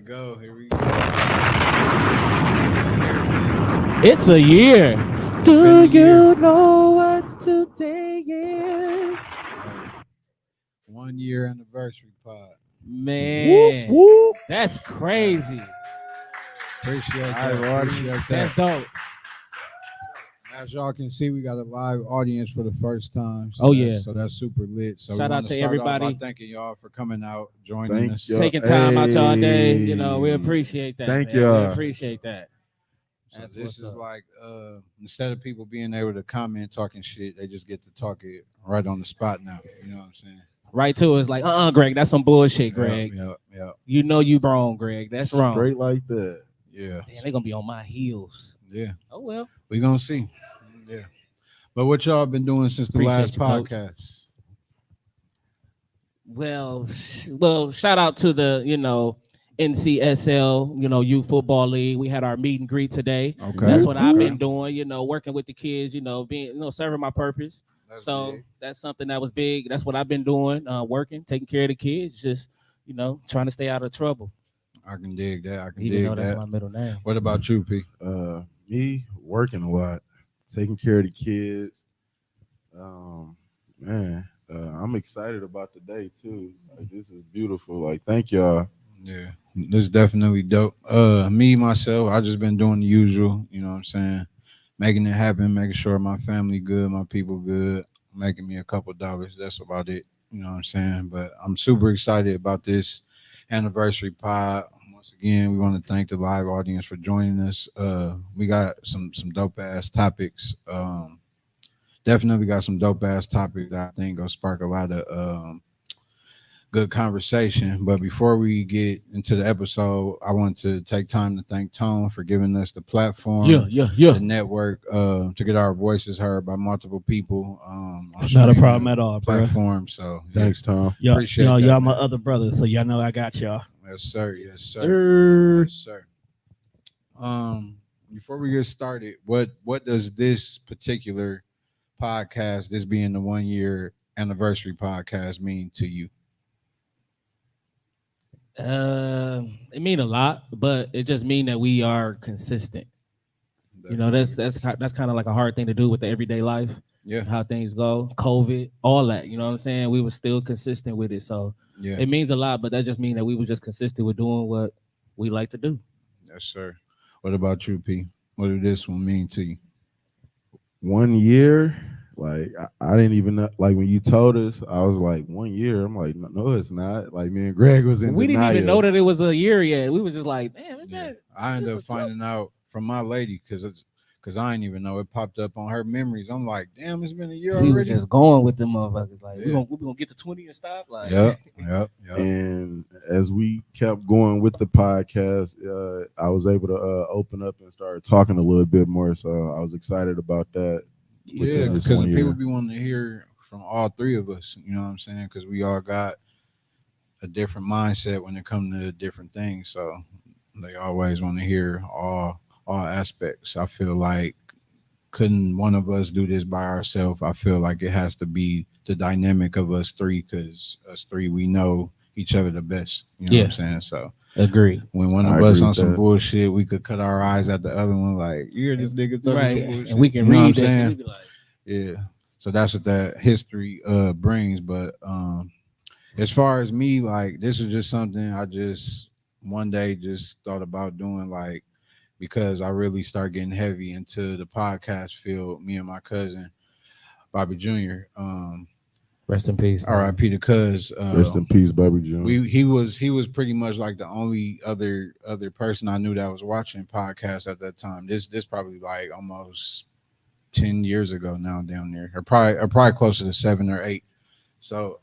go. Here we go. It's a year. It's Do been a you year. know what today is? Hey, 1 year anniversary pod. Whoop, Man, whoop. that's crazy. Appreciate All that. right, Rodney. Appreciate That's that. dope. As y'all can see, we got a live audience for the first time. So Oh, that's, yeah. So that's super lit. So Shout we out want to start off everybody. by thanking y'all for coming out, joining Thank us. y'all. Taking time out y'all day. We Hey. appreciate that. Thank man. We y'all. appreciate that. So That's this what's is up. like instead of people being able to comment talking shit, they just get to talk it right on the spot now. You know what I'm saying? Right to it's like, Greg, that's some bullshit, Greg. Yeah. You know you wrong, Greg. That's wrong. Straight like that. Yeah. Damn, they gonna be on my heels. Yeah. Oh well. We gonna see. Yeah. But what y'all been doing since the Appreciate last you, Coach. podcast? Well, shout out to the, NCSL, Youth Football League. We had our meet and greet today. Okay. That's what I've Okay. been doing, working with the kids, being, serving my purpose. That's So big. that's something that was big. That's what I've been doing, working, taking care of the kids, just, trying to stay out of trouble. I can dig that. I can Even dig though that's that. my middle name. What about you, P? Me working a lot, taking care of the kids. Man, I'm excited about the day too. Like, this is beautiful. Like, thank y'all. Yeah, this is definitely dope. Me myself, I just been doing the usual. You know what I'm saying? Making it happen, making sure my family good, my people good, making me a couple dollars. That's about it. You know what I'm saying? But I'm super excited about this anniversary pod. Once again, we want to thank the live audience for joining us. We got some dope ass topics. Definitely got some dope ass topics that I think will spark a lot of good conversation. But before we get into the episode, I want to take time to thank Tone for giving us the platform, the network, to get our voices heard by multiple people. On Not a streaming problem at all, bro. platform. So Thanks, Tom. Y'all, Appreciate y'all, that, y'all my man. other brothers, so y'all know I got y'all. yes, sir. Yes, sir. Sir. Yes, sir. Before we get started, what does this particular podcast, this being the 1 year anniversary podcast, mean to you? It mean a lot, but it just mean that we are consistent. That's kind of like a hard thing to do with the everyday life, yeah, how things go, COVID, all that. You know what I'm saying? We were still consistent with it, so yeah. it means a lot. But that just means that we were just consistent with doing what we like to do. Yes, sir. What about you, P? What did this one mean to you? 1 year. Like, I didn't even know. Like, when you told us, I was like, 1 year. I'm like, no, it's not. Like, me and Greg was in We didn't denial. even know that it was a year yet. We was just like, damn, it's Yeah. not. I ended up Just the finding out from my lady because I didn't even know it popped up on her memories. I'm like, damn, it's been a year We was already. just going with them motherfuckers. Like, Yeah. we gonna get to 20 and stop. Like, Yep. And as we kept going with the podcast, I was able to open up and start talking a little bit more. So I was excited about that. Yeah, this because 1 year. people be wanting to hear from all three of us. You know what I'm saying? Because we all got a different mindset when it comes to different things. So they always want to hear all aspects. I feel like couldn't one of us do this by ourselves. I feel like it has to be the dynamic of us three, because us three, we know each other the best. You know what I'm saying? So agree. when one I of us agree on with some that. bullshit, we could cut our eyes at the other one like, you hear this nigga talking Right, some bullshit. and we can You know what read I'm that. saying? Shit, we be like, Yeah. So that's what that history brings. But as far as me, like, this was just something I just one day just thought about doing, like, because I really start getting heavy into the podcast field, me and my cousin Bobby Jr. rest in peace. man. R.I.P. to Cuz. Rest in peace, Bobby June. He was pretty much like the only other person I knew that was watching podcasts at that time. This probably like almost 10 years ago now, down there, or probably closer to 7 or 8. So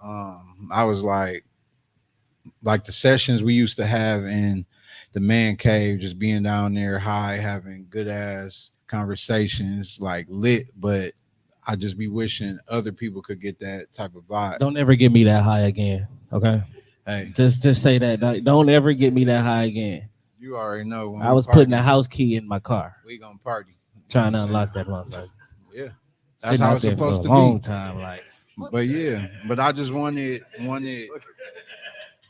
I was like the sessions we used to have in the man cave, just being down there high, having good ass conversations, like lit, but I just be wishing other people could get that type of vibe. Don't ever get me that high again. Okay, Hey, just say that. Like, don't ever get me that high again. you already know when I was party, putting a house key in my car, we gonna party. trying to You know what unlock I'm that motherfucker. saying? Yeah, that's Sitting how out it's there supposed for to a long be. time. Like, But yeah, but I just wanted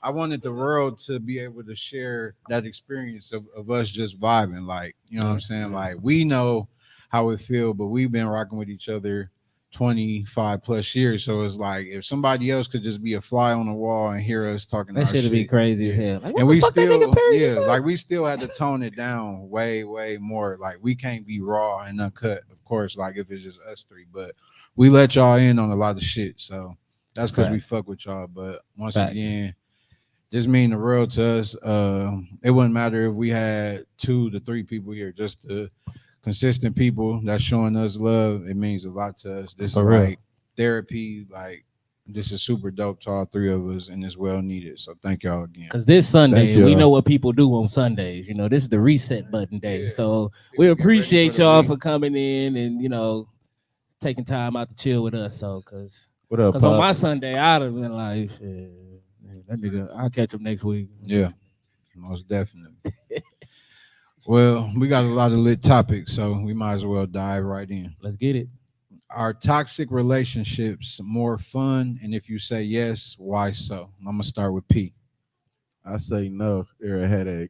I wanted the world to be able to share that experience of us just vibing. Like, you know what I'm saying? Like, we know how it feel, but we've been rocking with each other 25 plus years. So it's like if somebody else could just be a fly on the wall and hear us talking That our should be shit. crazy as Yeah. hell. Like, what And the we fuck that nigga still, Perry yeah, said? like we still had to tone it down way, way more. Like we can't be raw and uncut, of course, like if it's just us three, but we let y'all in on a lot of shit. So that's because we Facts. fuck with y'all. But once Facts. again, this mean the world to us. It wouldn't matter if we had 2 to 3 people here, just the consistent people that's showing us love. It means a lot to us. This For is real. like therapy. Like this is super dope to all 3 of us, and it's well needed. So thank y'all again. Because this Sunday, Thank you. we know what people do on Sundays. You know, this is the reset button day. Yeah. So People we get ready appreciate for the y'all week. for coming in and, taking time out to chill with us. So, What up, because on Pop? my Sunday, I'd have been like, shit, man, that nigga, I'll catch him next week. Yeah, most definitely. Well, we got a lot of lit topics, so we might as well dive right in. Let's get it. Are toxic relationships more fun? And if you say yes, why so? I'm gonna start with P. I say no. They're a headache.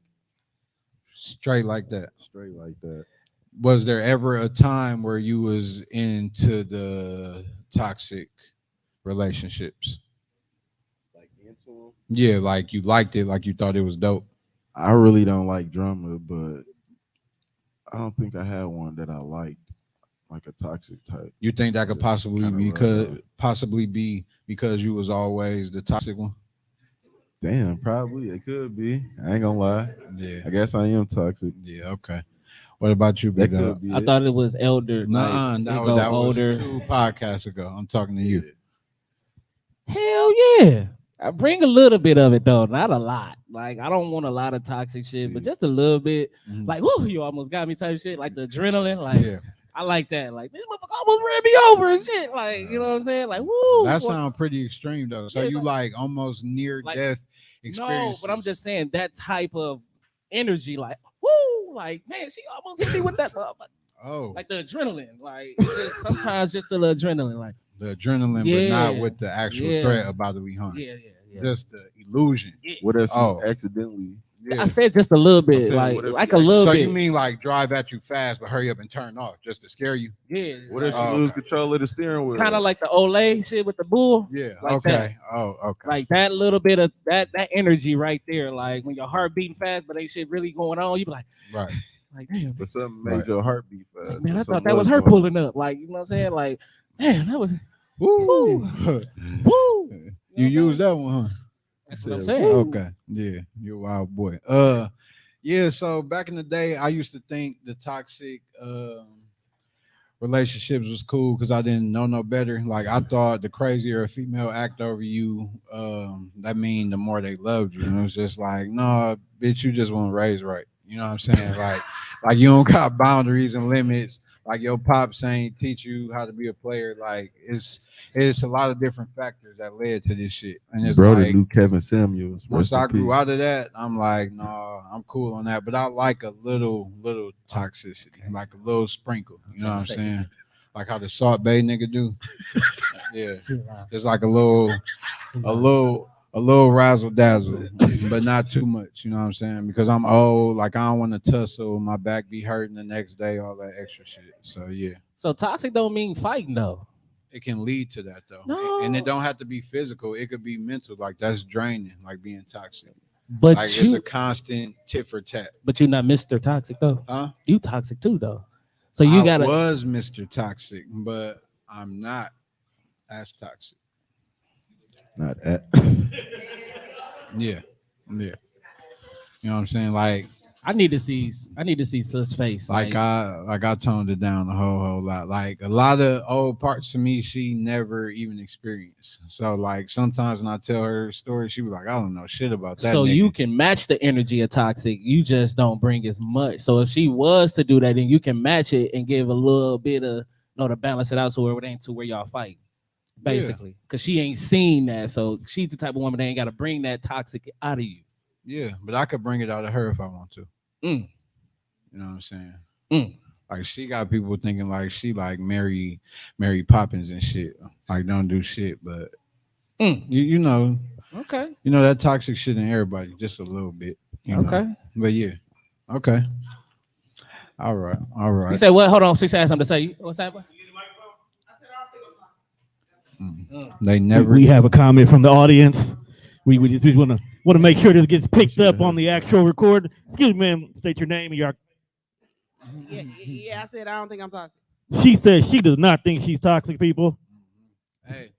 Straight like that. Straight like that. Was there ever a time where you was into the toxic relationships? Like into them. Yeah, like you liked it, like you thought it was dope. I really don't like drama, but I don't think I had one that I liked, like a toxic type. You think that could Just possibly kinda be because you was always the toxic one? Damn, probably it could be. I ain't gonna lie. Yeah. I guess I am toxic. Yeah, okay. What about you, That big dog? could be. I thought it was elder. Nuh-uh, like, that, they was, go that was older. 2 podcasts ago. I'm talking to you. Hell yeah. I bring a little bit of it though, not a lot. Like I don't want a lot of toxic shit, but just a little bit. Mhm. Like, whoo, you almost got me type shit. Like the adrenaline. Like Yeah. I like that. Like this motherfucker almost ran me over and shit. Like, you know what I'm saying? Like, woo. That sounds pretty extreme though. So Yeah, you like almost near like- death No, experiences. but I'm just saying that type of energy, like, woo, like, man, she almost hit me with that motherfucker. Oh, Like the adrenaline. Like it's just sometimes just the little adrenaline. Like, the adrenaline, but Yeah. not with the actual Yeah. threat of bodily harm. yeah. Just the illusion. What if you Oh. accidentally? Yeah. I said just a little bit, saying, like what if like you a little So bit. you mean like drive at you fast, but hurry up and turn off just to scare you? Yeah. What if Oh, you lose okay. control of the steering wheel? Kind of like the Olay shit with the bull. Yeah. Like okay. Oh, okay. Like that little bit of that energy right there. Like when your heart beating fast, but ain't shit really going on. You be right. like, damn, But something made Right. your heart beat fast. like, man, or I something thought that was her going on. pulling up. Like, you know what I'm saying? Like, man, that was Woo. woo. You used that one, huh? That's what I'm said, saying. Okay. Yeah, you're a wild boy. Yeah, so back in the day, I used to think the toxic relationships was cool because I didn't know no better. Like I thought the crazier a female act over you, that mean the more they loved you. And it was just like, no, bitch, you just want raised right. You know what I'm saying? Like you don't got boundaries and limits. Like your pops ain't teach you how to be a player. Like it's a lot of different factors that led to this shit. And it's Bro, like the new Kevin Samuels. once Rest in I grew peace. out of that, I'm like, no, I'm cool on that. But I like a little toxicity, like a little sprinkle. You know what I'm saying? Like how the Salt Bay nigga do. Yeah, it's like a little razzle dazzle, but not too much. You know what I'm saying? Because I'm old, like I don't want to tussle, my back be hurting the next day, all that extra shit. So yeah, So toxic don't mean fighting though. it can lead to that though, No. and it don't have to be physical. It could be mental. Like that's draining, like being toxic. But Like it's you, a constant tit for tat. but you're not Mr. Toxic though. Huh? You toxic too though. So you I gotta. was Mr. Toxic, but I'm not as toxic. Not at. Yeah. Yeah. You know what I'm saying? Like I need to see Sus face. I toned it down a whole lot. Like a lot of old parts of me she never even experienced. So like sometimes when I tell her story, she be like, I don't know shit about that. so nigga. you can match the energy of toxic. You just don't bring as much. So if she was to do that, then you can match it and give a little bit of to balance it out so it ain't to where y'all fight. Basically. Because she ain't seen that. So she's the type of woman that ain't gotta bring that toxic out of you. Yeah, but I could bring it out of her if I want to. Mm. You know what I'm saying? Mm. Like she got people thinking like she like Mary Poppins and shit. Like don't do shit, but You know, Okay. that toxic shit in everybody, just a little bit. Okay. But yeah, okay. All right, all You right. say what? Hold on. Six has something to say. What's that? They We, never. we have a comment from the audience. We just want to make sure this gets picked up on the actual record. Excuse me, ma'am. State your name and your. Yeah, I said I don't think I'm toxic. She says she does not think she's toxic. People. Hey,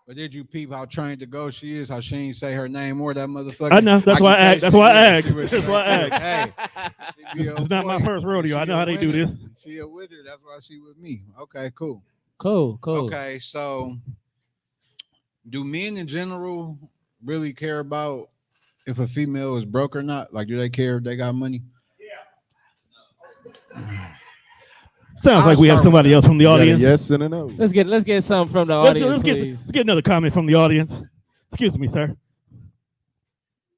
but did you peep how trained to go she is? How she ain't say her name or that motherfucker? I know. That's why I asked. That's why I asked. She was That's why I straight. asked. Hey, she be It's not my on point. first rodeo. I She know a how they do winner. this. She a winner. That's why she with me. Okay, cool. Cool. Okay, so do men in general really care about if a female is broke or not? Like, do they care if they got money? Sounds I'll like we have start somebody with else from the You got a audience. yes and a no. Let's get something from the Let's, audience, let's get, please. let's get another comment from the audience. Excuse me, sir.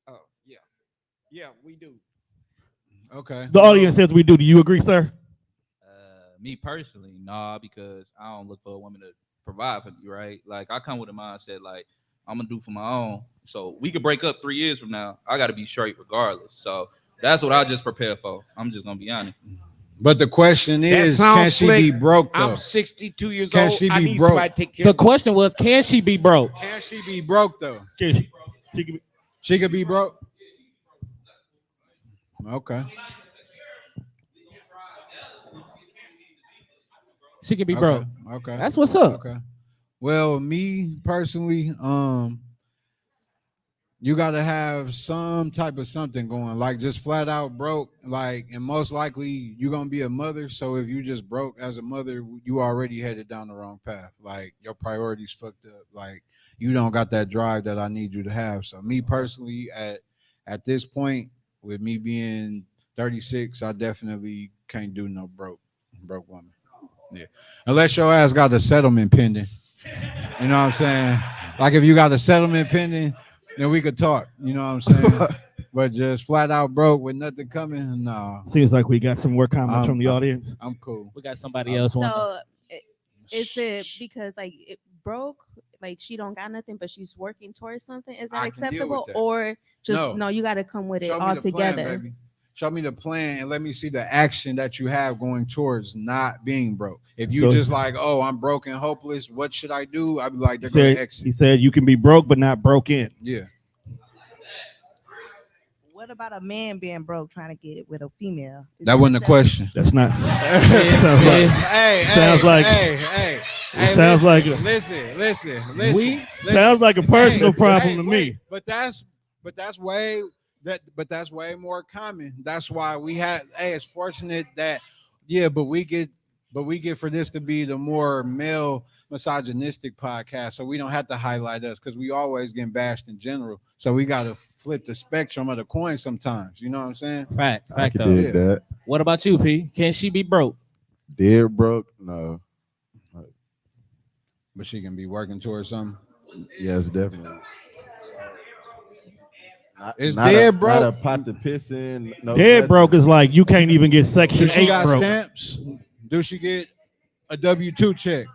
Oh, yeah, we do. Okay. The audience says we do. Do you agree, sir? Me personally, nah, because I don't look for a woman to provide for me, right? Like I come with a mindset like I'm gonna do for my own. So we could break up 3 years from now. I gotta be straight regardless. So that's what I just prepare for. I'm just gonna be honest. But the question That is, sounds can she slick. be broke though? I'm 62 years Can old. she I be need broke? somebody to take care The of me. question was, can she be broke? Can she be broke though? Okay. She can be- She could be broke. Okay. She can be Okay. broke. Okay. That's what's up. Okay. Well, me personally, you gotta have some type of something going, like just flat out broke, like, and most likely you're gonna be a mother. So if you just broke as a mother, you already headed down the wrong path. Like your priorities fucked up. Like you don't got that drive that I need you to have. So me personally, at this point, with me being 36, I definitely can't do no broke woman. Yeah, unless your ass got the settlement pending. You know what I'm saying? Like if you got a settlement pending, then we could talk. You know what I'm saying? But just flat out broke with nothing coming, no. Seems like we got some more comments from the I'm- audience. I'm cool. We got somebody else wanting. So is it because like it broke, like she don't got nothing, but she's working towards something? Is that I can deal acceptable, with that. or just No. no? You got to come with it Show all me the plan, together. baby. Show me the plan and let me see the action that you have going towards not being broke. If you So- just like, oh, I'm broke and hopeless, what should I do? I'd be like, they're He going to said, exit. he said you can be broke but not broke in. Yeah. What about a man being broke trying to get with a female? Is That wasn't a acceptable? question. That's not. Yeah, sounds yeah. like, Hey, Sounds hey, like- hey, hey. Hey, sounds like a- listen. We- sounds like a personal Hey, problem hey, to wait, me. But that's way more common. That's why we had. Hey, it's fortunate that but we get for this to be the more male misogynistic podcast, so we don't have to highlight us because we always get bashed in general. So we got to flip the spectrum of the coin sometimes. You know what I'm saying? Fact I could though. dig that. What about you, P? Can she be broke? Dead broke? No. But she can be working towards something. Yes, definitely. It's not dead a, broke. Not a pot to piss in. No, Dead nothing. broke is like you can't even get Do Section she 8 got broke. stamps? Do she get a W-2 check?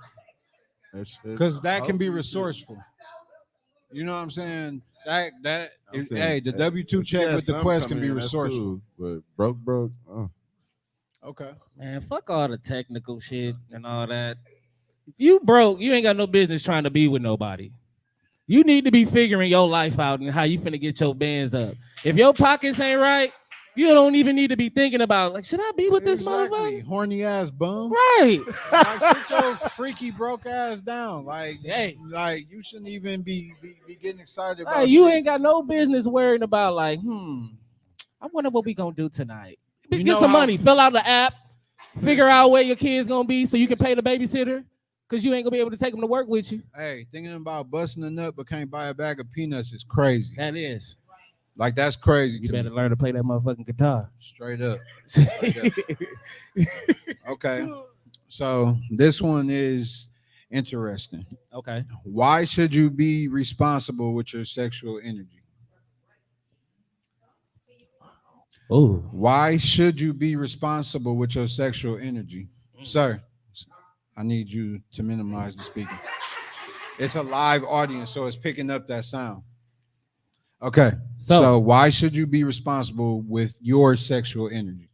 It's- Because that can be hopefully she- resourceful. You know what I'm saying? That I'm saying, hey, the hey, W-2 if you check got with the some quest can coming be in, that's resourceful. cool, but broke. Oh. Okay. Man, fuck all the technical shit and all that. If you broke, you ain't got no business trying to be with nobody. You need to be figuring your life out and how you finna get your bands up. If your pockets ain't right, you don't even need to be thinking about, like, should I be with this Exactly. motherfucker? Horny ass bum. Right. Like, sit your freaky broke ass down. Like, Hey. like you shouldn't even be getting excited about Like, you shit. ain't got no business worrying about, like, I wonder what we gonna do tonight. You Get know some how- money, fill out the app, figure out where your kid's gonna be so you can pay the babysitter, because you ain't gonna be able to take them to work with you. Hey, thinking about busting a nut but can't buy a bag of peanuts is crazy. That is. Like that's crazy You to better me. learn to play that motherfucking guitar. Straight up. Okay. So this one is interesting. Okay. Why should you be responsible with your sexual energy? Oh. Why should you be responsible with your sexual energy? Sir, I need you to minimize the speaking. It's a live audience, so it's picking up that sound. Okay. So, So why should you be responsible with your sexual energy?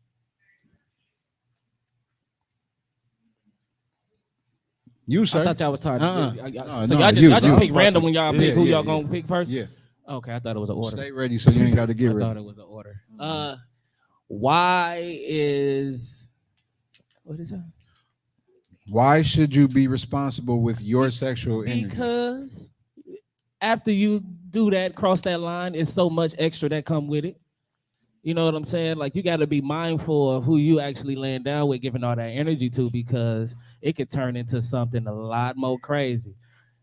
You, I sir. thought y'all was tired. Uh-uh. So No, y'all you, just bro. pick random when y'all pick who yeah, y'all gonna pick first. Yeah. Okay, I thought it was an order. Stay ready so you ain't got to get I thought ready. it was an order. Mhm. Why is what is that? Why should you be responsible with your sexual energy? Because after you do that, cross that line, it's so much extra that come with it. You know what I'm saying? Like you got to be mindful of who you actually laying down with, giving all that energy to, because it could turn into something a lot more crazy.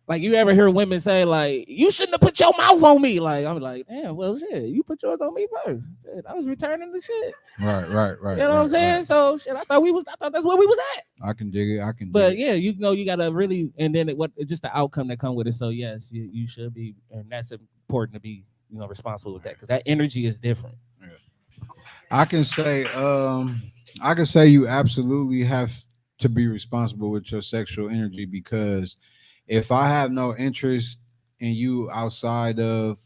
Like you ever hear women say, like, you shouldn't have put your mouth on me. Like I'm like, damn, well shit, you put yours on me first. Shit, I was returning the shit. Right. You know what I'm saying? So shit, I thought that's where we was at. I can dig it. I can dig But it. yeah, you know, you gotta really, and then it's just the outcome that come with it. So yes, you should be, and that's important to be, responsible with that, because that energy is different. I can say, you absolutely have to be responsible with your sexual energy, because if I have no interest in you outside of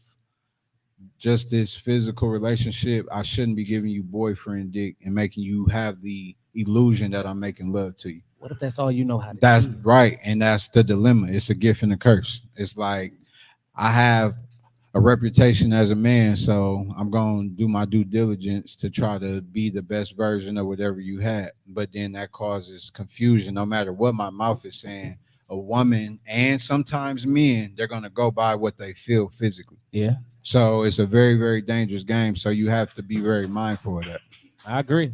just this physical relationship, I shouldn't be giving you boyfriend dick and making you have the illusion that I'm making love to you. What if that's all you know how to That's do? right. And that's the dilemma. It's a gift and a curse. It's like I have a reputation as a man, so I'm going to do my due diligence to try to be the best version of whatever you had. But then that causes confusion. No matter what my mouth is saying, a woman and sometimes men, they're going to go by what they feel physically. Yeah, So it's a very, very dangerous game. So you have to be very mindful of that. I agree.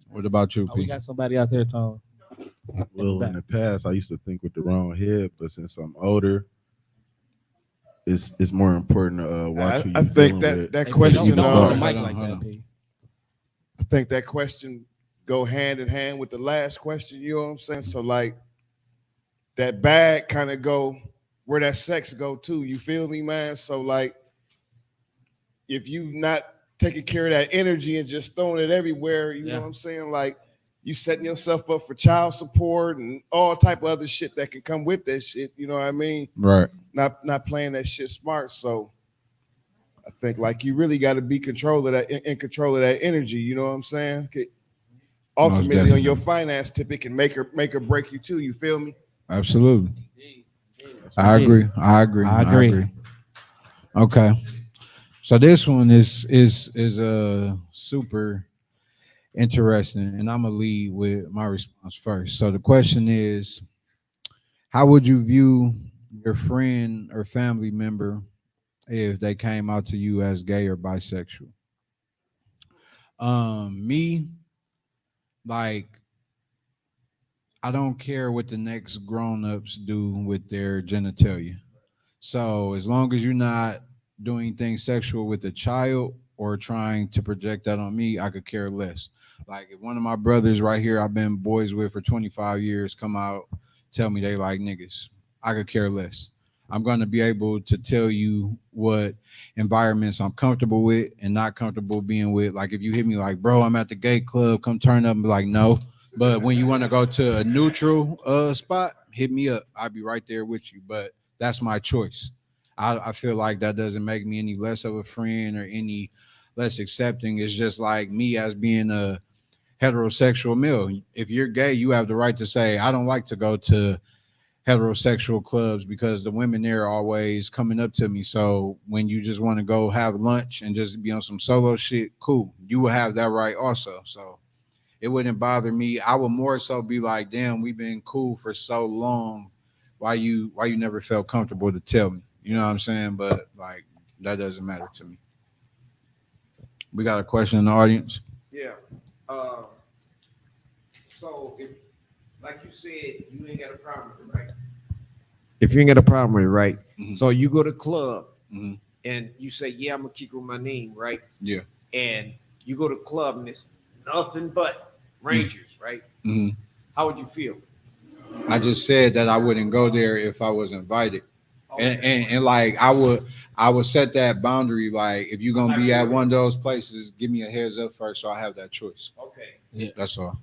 What about you, Oh, we P? got somebody out there, Tom. Well, in the past, I used to think with the wrong head, but since I'm older, it's more important to watch who I you think dealing that with. that Hey, P, question. don't hold the Hold mic on, like hold that, on. P. I think that question go hand in hand with the last question. You know what I'm saying? So like that bag kind of go where that sex go too. You feel me, man? So like if you not taking care of that energy and just throwing it everywhere, you know what I'm saying? Like you setting yourself up for child support and all type of other shit that can come with that shit. You know what I mean? Right. Not playing that shit smart. So I think like you really got to be control of that in control of that energy. You know what I'm saying? Ultimately, on your finance tip, it can make or break you too. You feel me? Absolutely. I agree. I agree. Okay. So this one is super interesting, and I'm gonna lead with my response first. So the question is, how would you view your friend or family member if they came out to you as gay or bisexual? Me, like, I don't care what the next grown-ups do with their genitalia. So as long as you're not doing things sexual with a child or trying to project that on me, I could care less. Like if one of my brothers right here I've been boys with for 25 years come out, tell me they like niggas, I could care less. I'm going to be able to tell you what environments I'm comfortable with and not comfortable being with. Like if you hit me like, bro, I'm at the gay club, come turn up and be like, no. But when you want to go to a neutral spot, hit me up. I'll be right there with you. But that's my choice. I feel like that doesn't make me any less of a friend or any less accepting. It's just like me as being a heterosexual male. If you're gay, you have the right to say, I don't like to go to heterosexual clubs because the women there are always coming up to me. So when you just want to go have lunch and just be on some solo shit, cool. You will have that right also. So it wouldn't bother me. I would more so be like, damn, we've been cool for so long. Why you never felt comfortable to tell me? You know what I'm saying? But like that doesn't matter to me. We got a question in the audience. Yeah. Uh, so if, like you said, you ain't got a problem with it, right? If you ain't got a problem with it, right? Mhm. So you go to club Mhm. and you say, "Yeah, I'm gonna kick with my name," right? Yeah. And you go to club and it's nothing but Rangers, right? Mhm. How would you feel? I just said that I wouldn't go there if I was invited. And like I would set that boundary. Like if you're gonna be at one of those places, give me a heads up first so I have that choice. Okay. Yeah. That's all.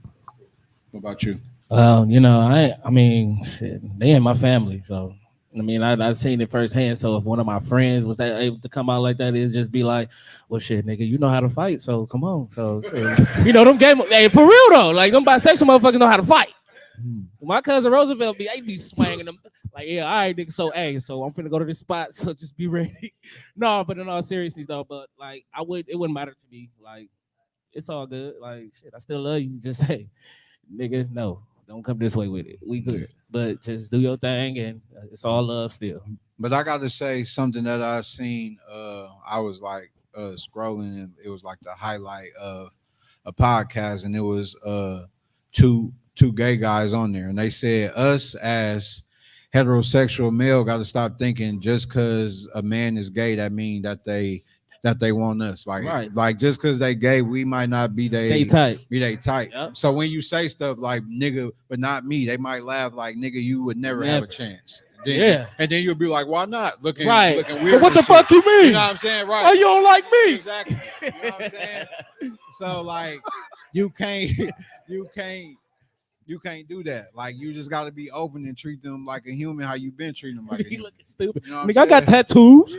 What about you? You know, I mean, shit, they in my family, so I mean, I've seen it firsthand. So if one of my friends was that able to come out like that, it'd just be like, well, shit, nigga, you know how to fight, so come on. So, shit. You know, them game, hey, for real though, like them bisexual motherfuckers know how to fight. My cousin Roosevelt be, I be swinging them like, yeah, all right, nigga. So, hey, so I'm finna go to this spot, so just be ready. No, but in all seriousness though, but like, it wouldn't matter to me. Like, it's all good. Like, shit, I still love you. Just hey, nigga, no, don't come this way with it. We good, but just do your thing, and it's all love still. But I got to say something that I seen. I was like scrolling, and it was like the highlight of a podcast, and it was two gay guys on there, and they said us as heterosexual male got to stop thinking just because a man is gay that mean that they want us. Like Right. like just because they gay, we might not be They tight. be they type. Yep. So when you say stuff like nigga, but not me, they might laugh like nigga, you would never have a Never. chance. Yeah. And then you'll be like, why not? Looking Right. looking But weird. what the and shit. fuck you mean? You know what I'm saying? Right. Oh, you don't like me? Exactly. You know what I'm saying? So like you can't you can't you can't do that. Like you just gotta be open and treat them like a human how you been treating them like a You human. looking stupid. You know what Nigga, I I'm got saying? tattoos.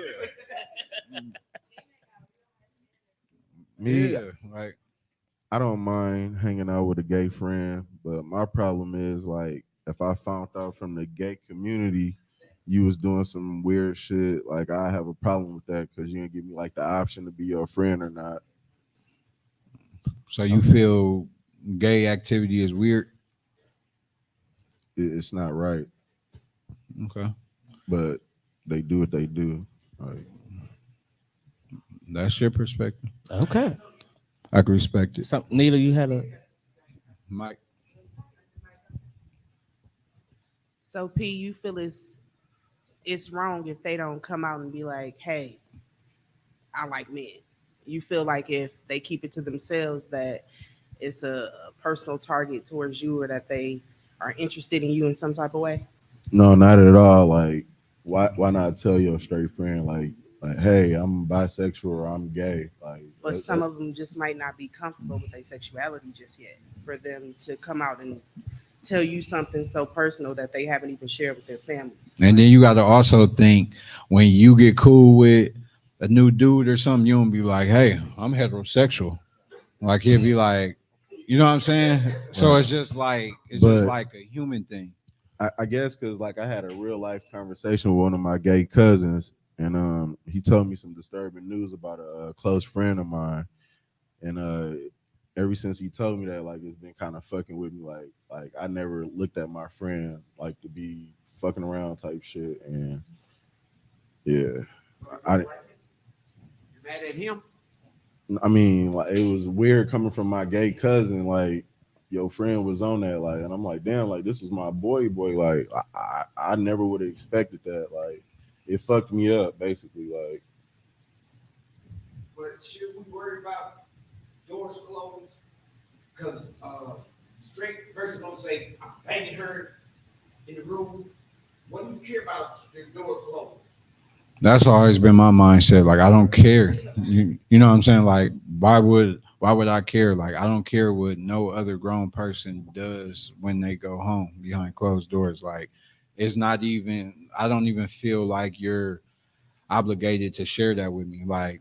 Me, Yeah, like I don't mind hanging out with a gay friend, but my problem is like if I found out from the gay community you was doing some weird shit, like I have a problem with that because you didn't give me like the option to be your friend or not. so you feel gay activity is weird. It's not right, Okay. but they do what they do. Like, That's your perspective. Okay. I can respect it. So, Nita, you had a. Mike. So P, you feel it's wrong if they don't come out and be like, hey, I like men. You feel like if they keep it to themselves that it's a personal target towards you or that they are interested in you in some type of way? no, not at all. Like, why not tell your straight friend like, hey, I'm bisexual or I'm gay? Like, But some of them just might not be comfortable with their sexuality just yet. For them to come out and tell you something so personal that they haven't even shared with their families. And then you got to also think when you get cool with a new dude or something, you don't be like, "Hey, I'm heterosexual." Like he'll be like, you know what I'm saying? So Right. it's just But- like a human thing. I guess because like I had a real life conversation with one of my gay cousins, and he told me some disturbing news about a close friend of mine, and ever since he told me that, like it's been kind of fucking with me. Like I never looked at my friend like to be fucking around type shit, and yeah, I Mad at him? I mean like it was weird coming from my gay cousin, like. Your friend was on that, like, and I'm like, damn, like this was my boy, like, I never would have expected that, like, it fucked me up, basically, like, But should we worry about doors closed? Because straight person gonna say, I'm banging her in the room. What do you care about the door closed? That's always been my mindset. Like I don't care. You know what I'm saying? Like why would I care? Like I don't care what no other grown person does when they go home behind closed doors. Like it's not even I don't even feel like you're obligated to share that with me. Like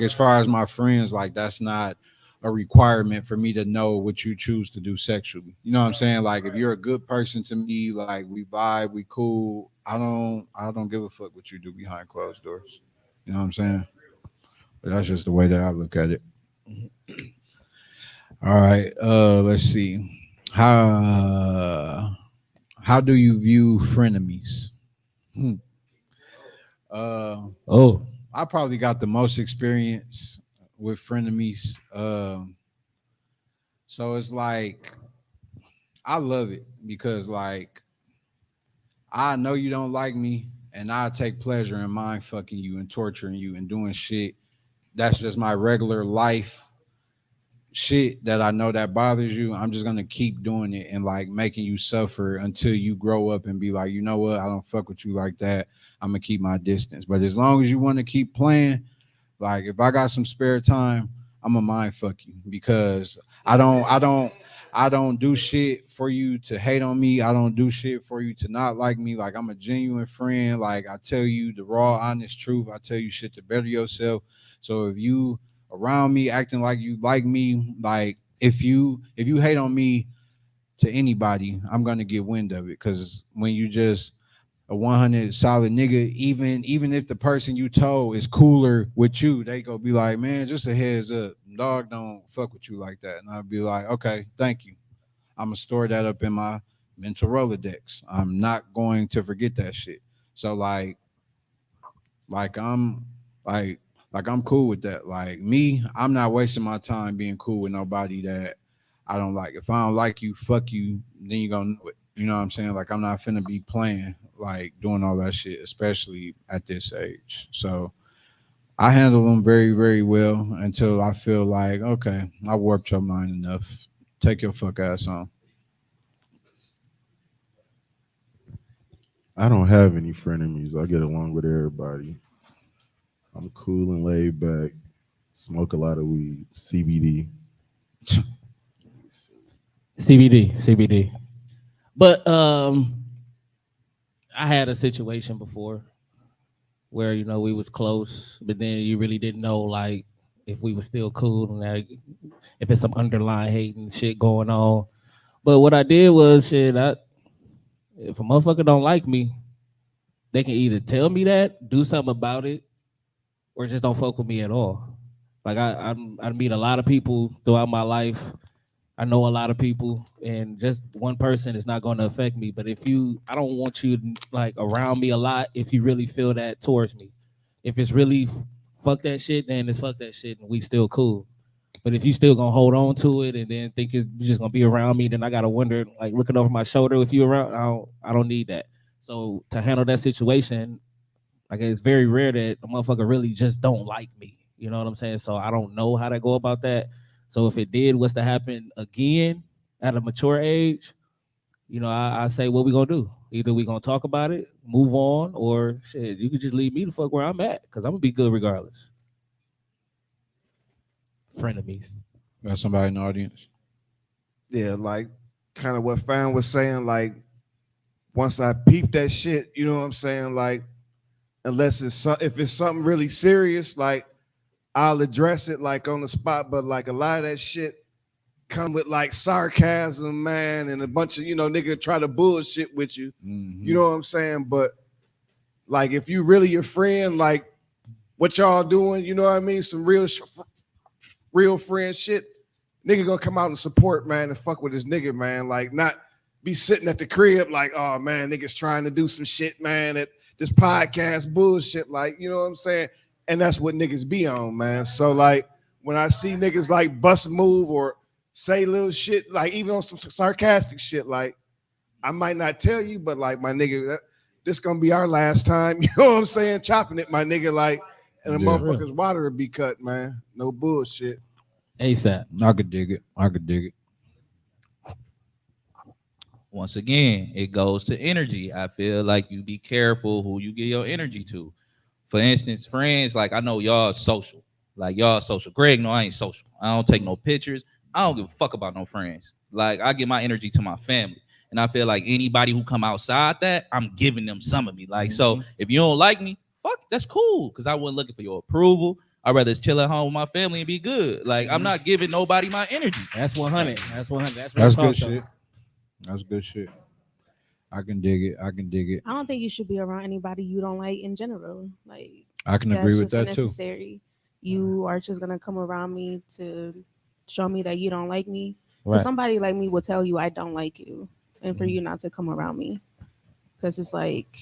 as far as my friends, like that's not a requirement for me to know what you choose to do sexually. You know what I'm saying? Like if you're a good person to me, like we vibe, we cool. I don't give a fuck what you do behind closed doors. You know what I'm saying? But that's just the way that I look at it. All right. Let's see. How do you view frenemies? Hmm. Oh, I probably got the most experience with frenemies. So it's like I love it because like I know you don't like me, and I take pleasure in mind fucking you and torturing you and doing shit. That's just my regular life shit that I know that bothers you. I'm just gonna keep doing it and like making you suffer until you grow up and be like, you know what, I don't fuck with you like that. I'm gonna keep my distance. But as long as you want to keep playing, like if I got some spare time, I'm gonna mind fuck you because I don't I don't do shit for you to hate on me. I don't do shit for you to not like me. Like I'm a genuine friend. Like I tell you the raw, honest truth. I tell you shit to better yourself. So if you around me acting like you like me, like if you hate on me to anybody, I'm gonna get wind of it. Cause when you just a 100 solid nigga, even if the person you told is cooler with you, they go be like, man, just a heads up, dog don't fuck with you like that. And I'll be like, okay, thank you. I'm gonna store that up in my mental Rolodex. I'm not going to forget that shit. So like I'm like I'm cool with that. Like me, I'm not wasting my time being cool with nobody that I don't like. If I don't like you, fuck you, then you gonna know it. You know what I'm saying? Like I'm not finna be playing like doing all that shit, especially at this age. So I handle them very, very well until I feel like, okay, I warped your mind enough. Take your fuck ass on. I don't have any frenemies. I get along with everybody. I'm cool and laid back. Smoke a lot of weed. CBD. CBD. But I had a situation before where we was close, but then you really didn't know like if we were still cool and like, if it's some underlying hate and shit going on. But what I did was shit. If a motherfucker don't like me, they can either tell me that, do something about it, or just don't fuck with me at all. Like I meet a lot of people throughout my life. I know a lot of people, and just one person is not going to affect me. But I don't want you like around me a lot. If you really feel that towards me, if it's really fuck that shit, then it's fuck that shit, and we still cool. But if you still gonna hold on to it and then think it's just gonna be around me, then I gotta wonder, like looking over my shoulder, if you around, I don't need that. So to handle that situation, like it's very rare that a motherfucker really just don't like me. You know what I'm saying? So I don't know how to go about that. So if it did was to happen again at a mature age, I say what we gonna do. Either we gonna talk about it, move on, or shit, you could just leave me the fuck where I'm at, because I'm gonna be good regardless. Frenemies. Got somebody in the audience? Yeah, like kind of what Fan was saying. Like once I peep that shit, you know what I'm saying? Like unless if it's something really serious, like I'll address it like on the spot. But like a lot of that shit come with like sarcasm, man, and a bunch of nigga try to bullshit with you. Mm-hmm. You know what I'm saying? But like if you really your friend, like what y'all doing, you know what I mean? Some real friend shit. Nigga gonna come out and support, man, and fuck with his nigga, man. Like not be sitting at the crib like, oh man, niggas trying to do some shit, man, at this podcast bullshit. Like, you know what I'm saying? And that's what niggas be on, man. So like when I see niggas like bust a move or say little shit, like even on some sarcastic shit, like I might not tell you, but like my nigga, this gonna be our last time. You know what I'm saying? Chopping it, my nigga, like, and the Yeah. motherfucker's water will be cut, man. No bullshit. ASAP. I could dig it. I could dig it. Once again, it goes to energy. I feel like you be careful who you give your energy to. For instance, friends, like I know y'all social. Like y'all social. Greg, no, I ain't social. I don't take no pictures. I don't give a fuck about no friends. Like I give my energy to my family. And I feel like anybody who come outside that, I'm giving them some of me. Like, so if you don't like me, fuck, that's cool. Cause I wasn't looking for your approval. I'd rather just chill at home with my family and be good. Like I'm not giving nobody my energy. That's 100. That's 100. That's what good shit. That's good shit. I can dig it. I can dig it. I don't think you should be around anybody you don't like in general. Like I can that's agree with just that too. unnecessary. You are just gonna come around me to show me that you don't like me. Right. But somebody like me will tell you I don't like you, and for you not to come around me, because it's like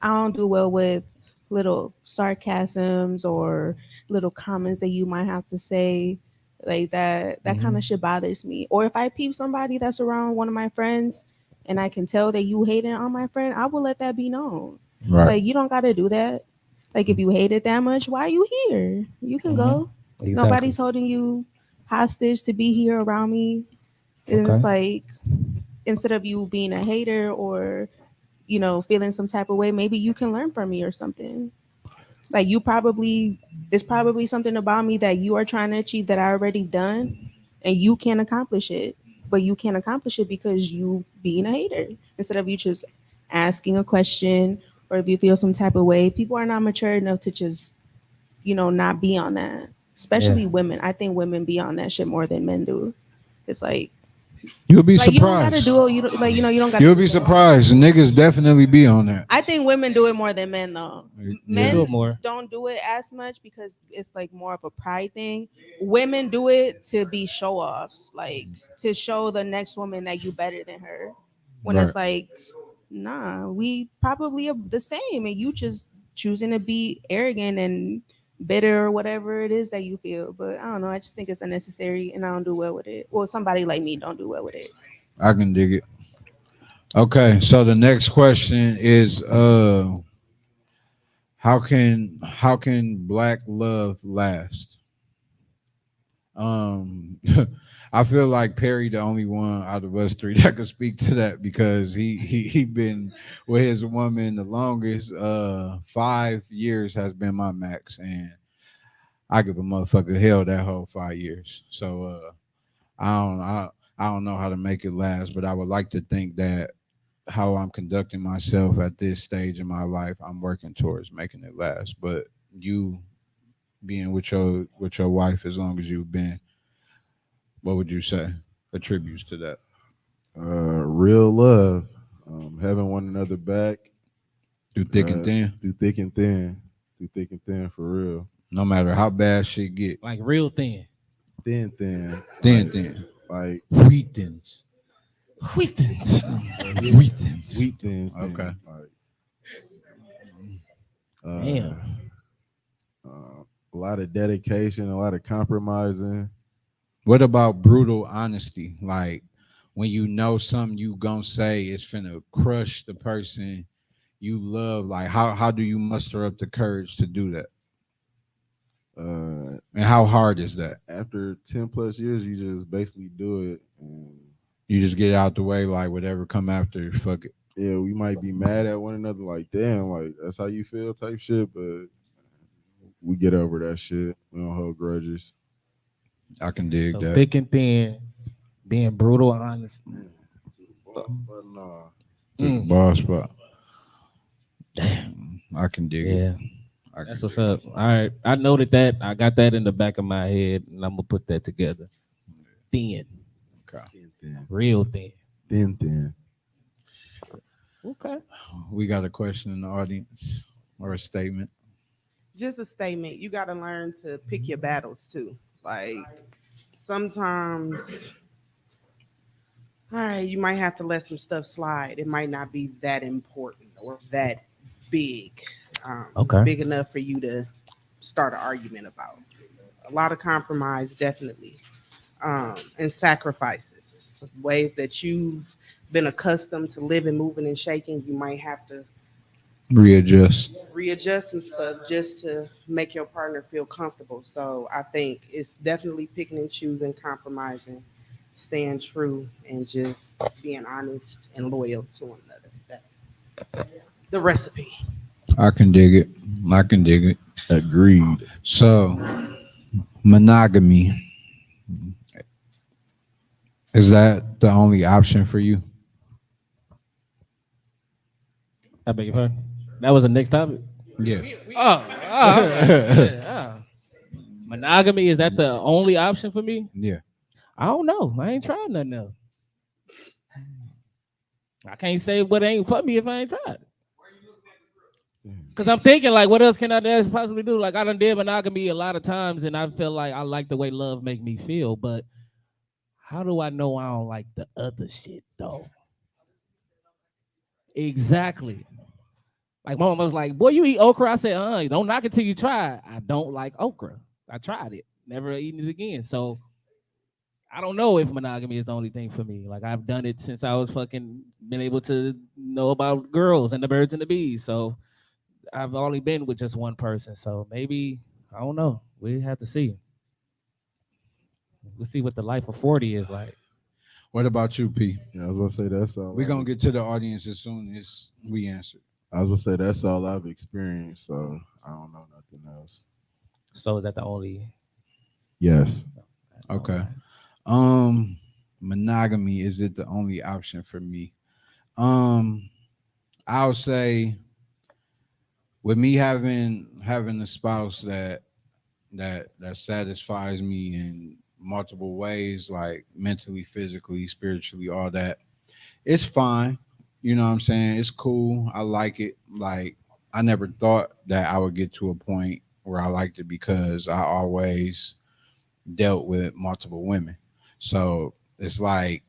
I don't do well with little sarcasms or little comments that you might have to say like that. That kind of shit bothers me. Or if I peep somebody that's around one of my friends and I can tell that you hating on my friend, I will let that be known. Right. Like you don't got to do that. Like if you hate it that much, why are you here? You can go. Exactly. Nobody's holding you hostage to be here around me. And it's like instead of you being a hater or feeling some type of way, maybe you can learn from me or something. Like there's probably something about me that you are trying to achieve that I already done and you can't accomplish it. but you can't accomplish it because you being a hater instead of you just asking a question, or if you feel some type of way. People are not mature enough to just, not be on that. Especially women. I think women be on that shit more than men do. It's You'll be like you don't gotta surprised. do it. You don't like you don't gotta. You'll be surprised. Niggas definitely be on that. I think women do it more than men though. Yeah. Men Do it more. don't do it as much because it's like more of a pride thing. Women do it to be show offs, like to show the next woman that you better than her. When Right. it's like, nah, we probably are the same, and you just choosing to be arrogant and bitter or whatever it is that you feel. But I don't know. I just think it's unnecessary, and I don't do well with it. Well, somebody like me don't do well with it. I can dig it. Okay, so the next question is how can black love last? Um I feel like Perry the only one out of us three that could speak to that because he been with his woman the longest. 5 years has been my max, and I give a motherfucker hell that whole 5 years. So I don't know how to make it last, but I would like to think that how I'm conducting myself at this stage in my life, I'm working towards making it last. But you being with your wife as long as you've been, what would you say attributes to that? Real love, having one another back Through thick and thin, through thick and thin, through thick and thin for real. no matter how bad shit get, Like real thin. Thin, thin, thin, like wheat thins, Wheat thins. wheat thins. wheat thins. Okay. Like, Damn. a lot of dedication, a lot of compromising. What about brutal honesty? Like when you know something you gonna say is finna crush the person you love. Like how do you muster up the courage to do that? And how hard is that? After 10 plus years, you just basically do it. And You just get out the way, like whatever come after, fuck it. yeah, we might be mad at one another, like, damn, like, that's how you feel type shit, but we get over that shit. We don't hold grudges. I can dig So that. thick and thin, being brutal, honest. But nah. Took the ball spot. Damn. I can dig it. Yeah, I can that's what's dig up. All right, I noted that. I got that in the back of my head, and I'm gonna put that together. Thin, it. Okay. Thin, real thin. thin. Okay. We got a question in the audience or a statement. Just a statement. You got to learn to pick your battles too. Like sometimes, all right, you might have to let some stuff slide. It might not be that important or that big, Okay. big enough for you to start an argument about. A lot of compromise, definitely, and sacrifices, ways that you've been accustomed to living, moving, and shaking. You might have to Readjust. readjust some stuff just to make your partner feel comfortable. So I think it's definitely picking and choosing, compromising, staying true, and just being honest and loyal to one another. That's the recipe. I can dig it. I can dig it. Agreed. So, monogamy, is that the only option for you? I beg your pardon. That was the next topic. Yeah. Monogamy, is that the only option for me? Yeah. I don't know. I ain't tried nothing else. I can't say what ain't for me if I ain't tried. Cause I'm thinking like, what else can I possibly do? Like I done did monogamy a lot of times, and I feel like I like the way love make me feel. But how do I know I don't like the other shit though? Exactly. Like my mom was like, "Boy, you eat okra?" I said, don't knock it till you try it." I don't like okra. I tried it, never eaten it again. So I don't know if monogamy is the only thing for me. Like I've done it since I was fucking been able to know about girls and the birds and the bees. So I've only been with just one person. So maybe I don't know. We have to see. We'll see what the life of 40 is like. What about you, P? Yeah, I was gonna say that's all. We're going to get to the audience as soon as we answer. I was gonna say that's all I've experienced, so I don't know nothing else. So is that the only? Yes. Okay. Um, monogamy, is it the only option for me? Um, I'll say with me having a spouse that satisfies me in multiple ways, like mentally, physically, spiritually, all that, it's fine. You know what I'm saying? It's cool. I like it. Like I never thought that I would get to a point where I liked it because I always dealt with multiple women. So it's like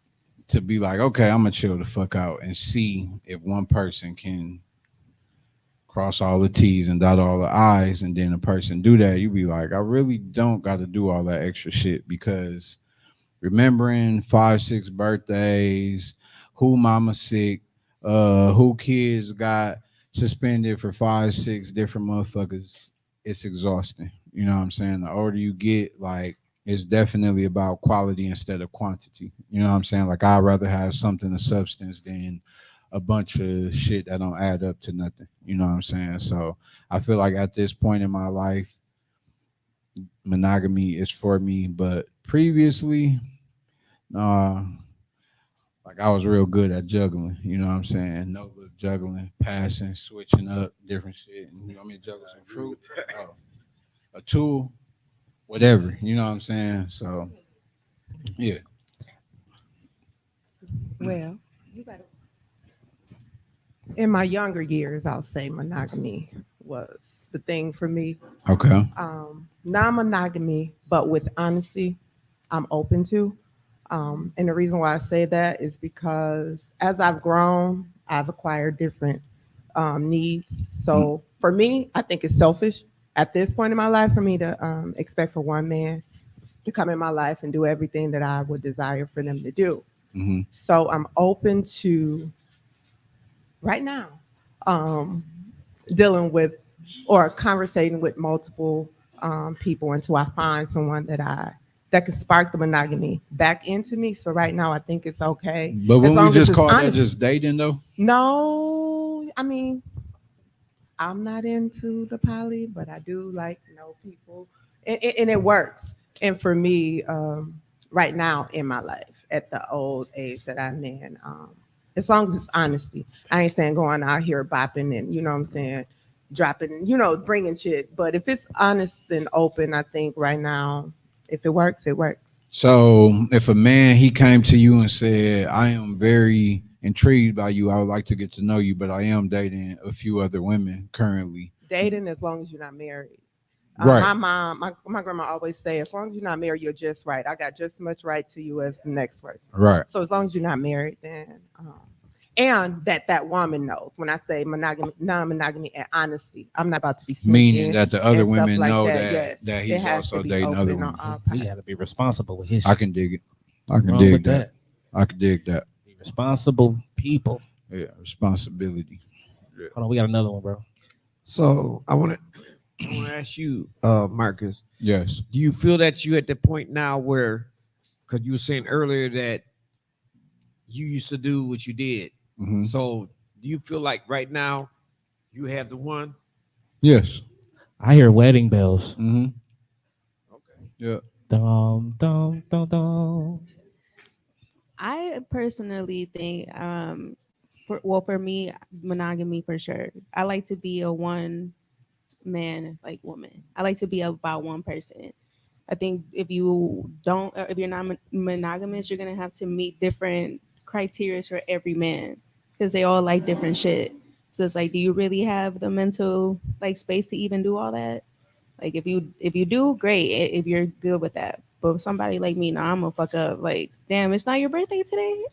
to be like, okay, I'm gonna chill the fuck out and see if one person can cross all the T's and dot all the I's, and then a person do that, you be like, I really don't got to do all that extra shit because remembering 5, 6 birthdays, who mama sick, who kids got suspended for 5, 6 different motherfuckers, it's exhausting. You know what I'm saying? The older you get, like it's definitely about quality instead of quantity. You know what I'm saying? Like I'd rather have something of substance than a bunch of shit that don't add up to nothing. You know what I'm saying? So I feel like at this point in my life, monogamy is for me. But previously, uh, like I was real good at juggling. You know what I'm saying? Notebook juggling, passing, switching up, different shit. And you want me to juggle some fruit? Oh, a tool, whatever. You know what I'm saying? So yeah. Well, in my younger years, I'll say monogamy was the thing for me. Okay. Non-monogamy, but with honesty, I'm open to. And the reason why I say that is because as I've grown, I've acquired different needs. So for me, I think it's selfish at this point in my life for me to expect for one man to come in my life and do everything that I would desire for them to do. Mm-hmm. So I'm open to right now um, dealing with or conversating with multiple people until I find someone that can spark the monogamy back into me. So right now I think it's okay. But as when we long as just it's call that honest. just dating though? No, I mean I'm not into the poly, but I do like know people, and it works. And for me, right now in my life, at the old age that I'm in, as long as it's honesty, I ain't saying going out here bopping and you know what I'm saying, dropping, bringing shit. But if it's honest and open, I think right now, if it works, it works. So if a man he came to you and said, I am very intrigued by you, I would like to get to know you, but I am dating a few other women currently. Dating as long as you're not married. Right. My mom, my grandma always say, as long as you're not married, you're just right. I got just as much right to you as the next person. Right. So as long as you're not married, then and that woman knows when I say monogamy, non-monogamy, and honesty, I'm not about to be Meaning that the other and stuff women like know that. that Yes, that it he's has also to be dating other open on women. all He got to parts. be responsible with his I shit. can dig it. I can Wrong dig with that. I can dig that. Be responsible people. Yeah, responsibility. Hold on, we got another one, bro. So I want to ask you, Marcus. Yes. Do you feel that you at the point now where, because you were saying earlier that you used to do what you did. Mhm. So do you feel like right now you have the one? Yes. I hear wedding bells. Mm-hmm. Okay. Yeah. Dum dum dum dum. I personally think, for me, monogamy for sure. I like to be a one man like woman. I like to be about one person. I think if you don't, or if you're not monogamous, you're gonna have to meet different criteria for every man because they all like different shit. So it's like, do you really have the mental like space to even do all that? Like if you do, great. If you're good with that. But if somebody like me, nah, I'm gonna fuck up. Like, damn, it's not your birthday today.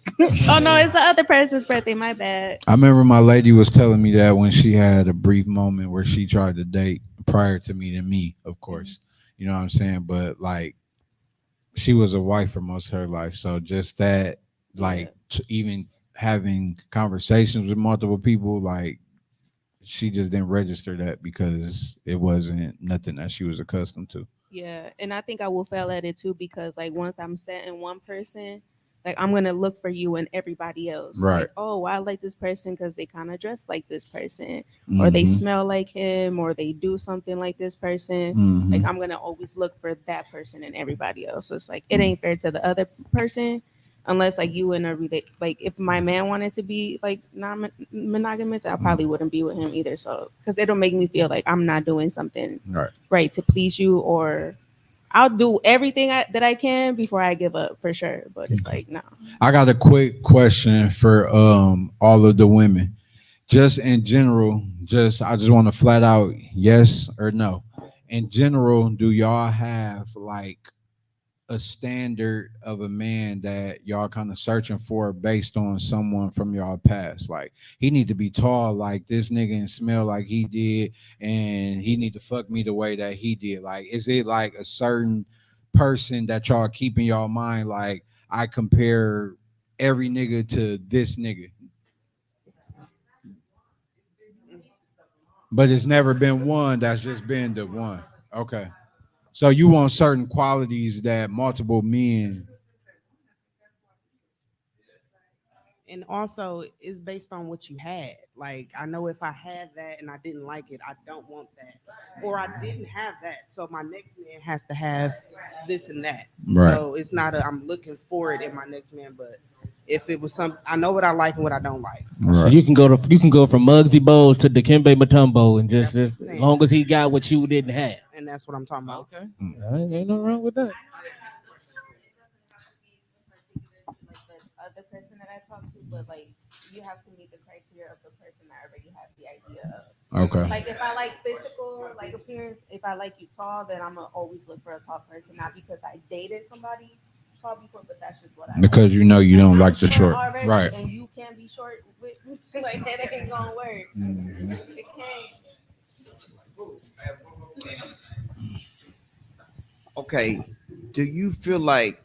Oh no, it's the other person's birthday. My bad. I remember my lady was telling me that when she had a brief moment where she tried to date prior to meeting me, of course. You know what I'm saying? But like she was a wife for most of her life. So just that, like even having conversations with multiple people, like she just didn't register that because it wasn't nothing that she was accustomed to. Yeah, and I think I will fail at it too because like once I'm set in one person, like I'm gonna look for you and everybody else. Right. Like, oh, I like this person because they kind of dress like this person, or they Mhm. smell like him, or they do something like this person. Like Mhm. I'm gonna always look for that person and everybody else. So it's like it ain't fair to the other person. unless like you in a like if my man wanted to be like non-monogamous, I probably wouldn't be with him either. So because it'll make me feel like I'm not doing something right to please you, or I'll do everything that I can before I give up for sure. But it's like no. I got a quick question for all of the women. Just in general, I just want to flat out yes or no. In general, do y'all have like a standard of a man that y'all kind of searching for based on someone from y'all past? Like he need to be tall like this nigga and smell like he did, and he need to fuck me the way that he did. Like, is it like a certain person that y'all keep in y'all mind? Like, I compare every nigga to this nigga, but it's never been one that's just been the one. Okay. So you want certain qualities that multiple men. And also it's based on what you had. Like I know if I had that and I didn't like it, I don't want that. Or I didn't have that. So my next man has to have this and that. Right. So it's not I'm looking for it in my next man, but if it was some I know what I like and what I don't like. So you can go from Muggsy Bogues to Dikembe Mutombo, and just as long as he got what you didn't have. And that's what I'm talking about. Okay. Ain't no wrong with that. Other person that I talk to, but like you have to meet the criteria of the person I already have the idea of. Okay. Like if I like physical, like appearance, if I like you tall, then I'm gonna always look for a tall person. Not because I dated somebody tall before, but that's just what I Because you know you don't like the short. already, Right. and you can't be short with me. Like that ain't gonna work. It can't. Okay. Do you feel like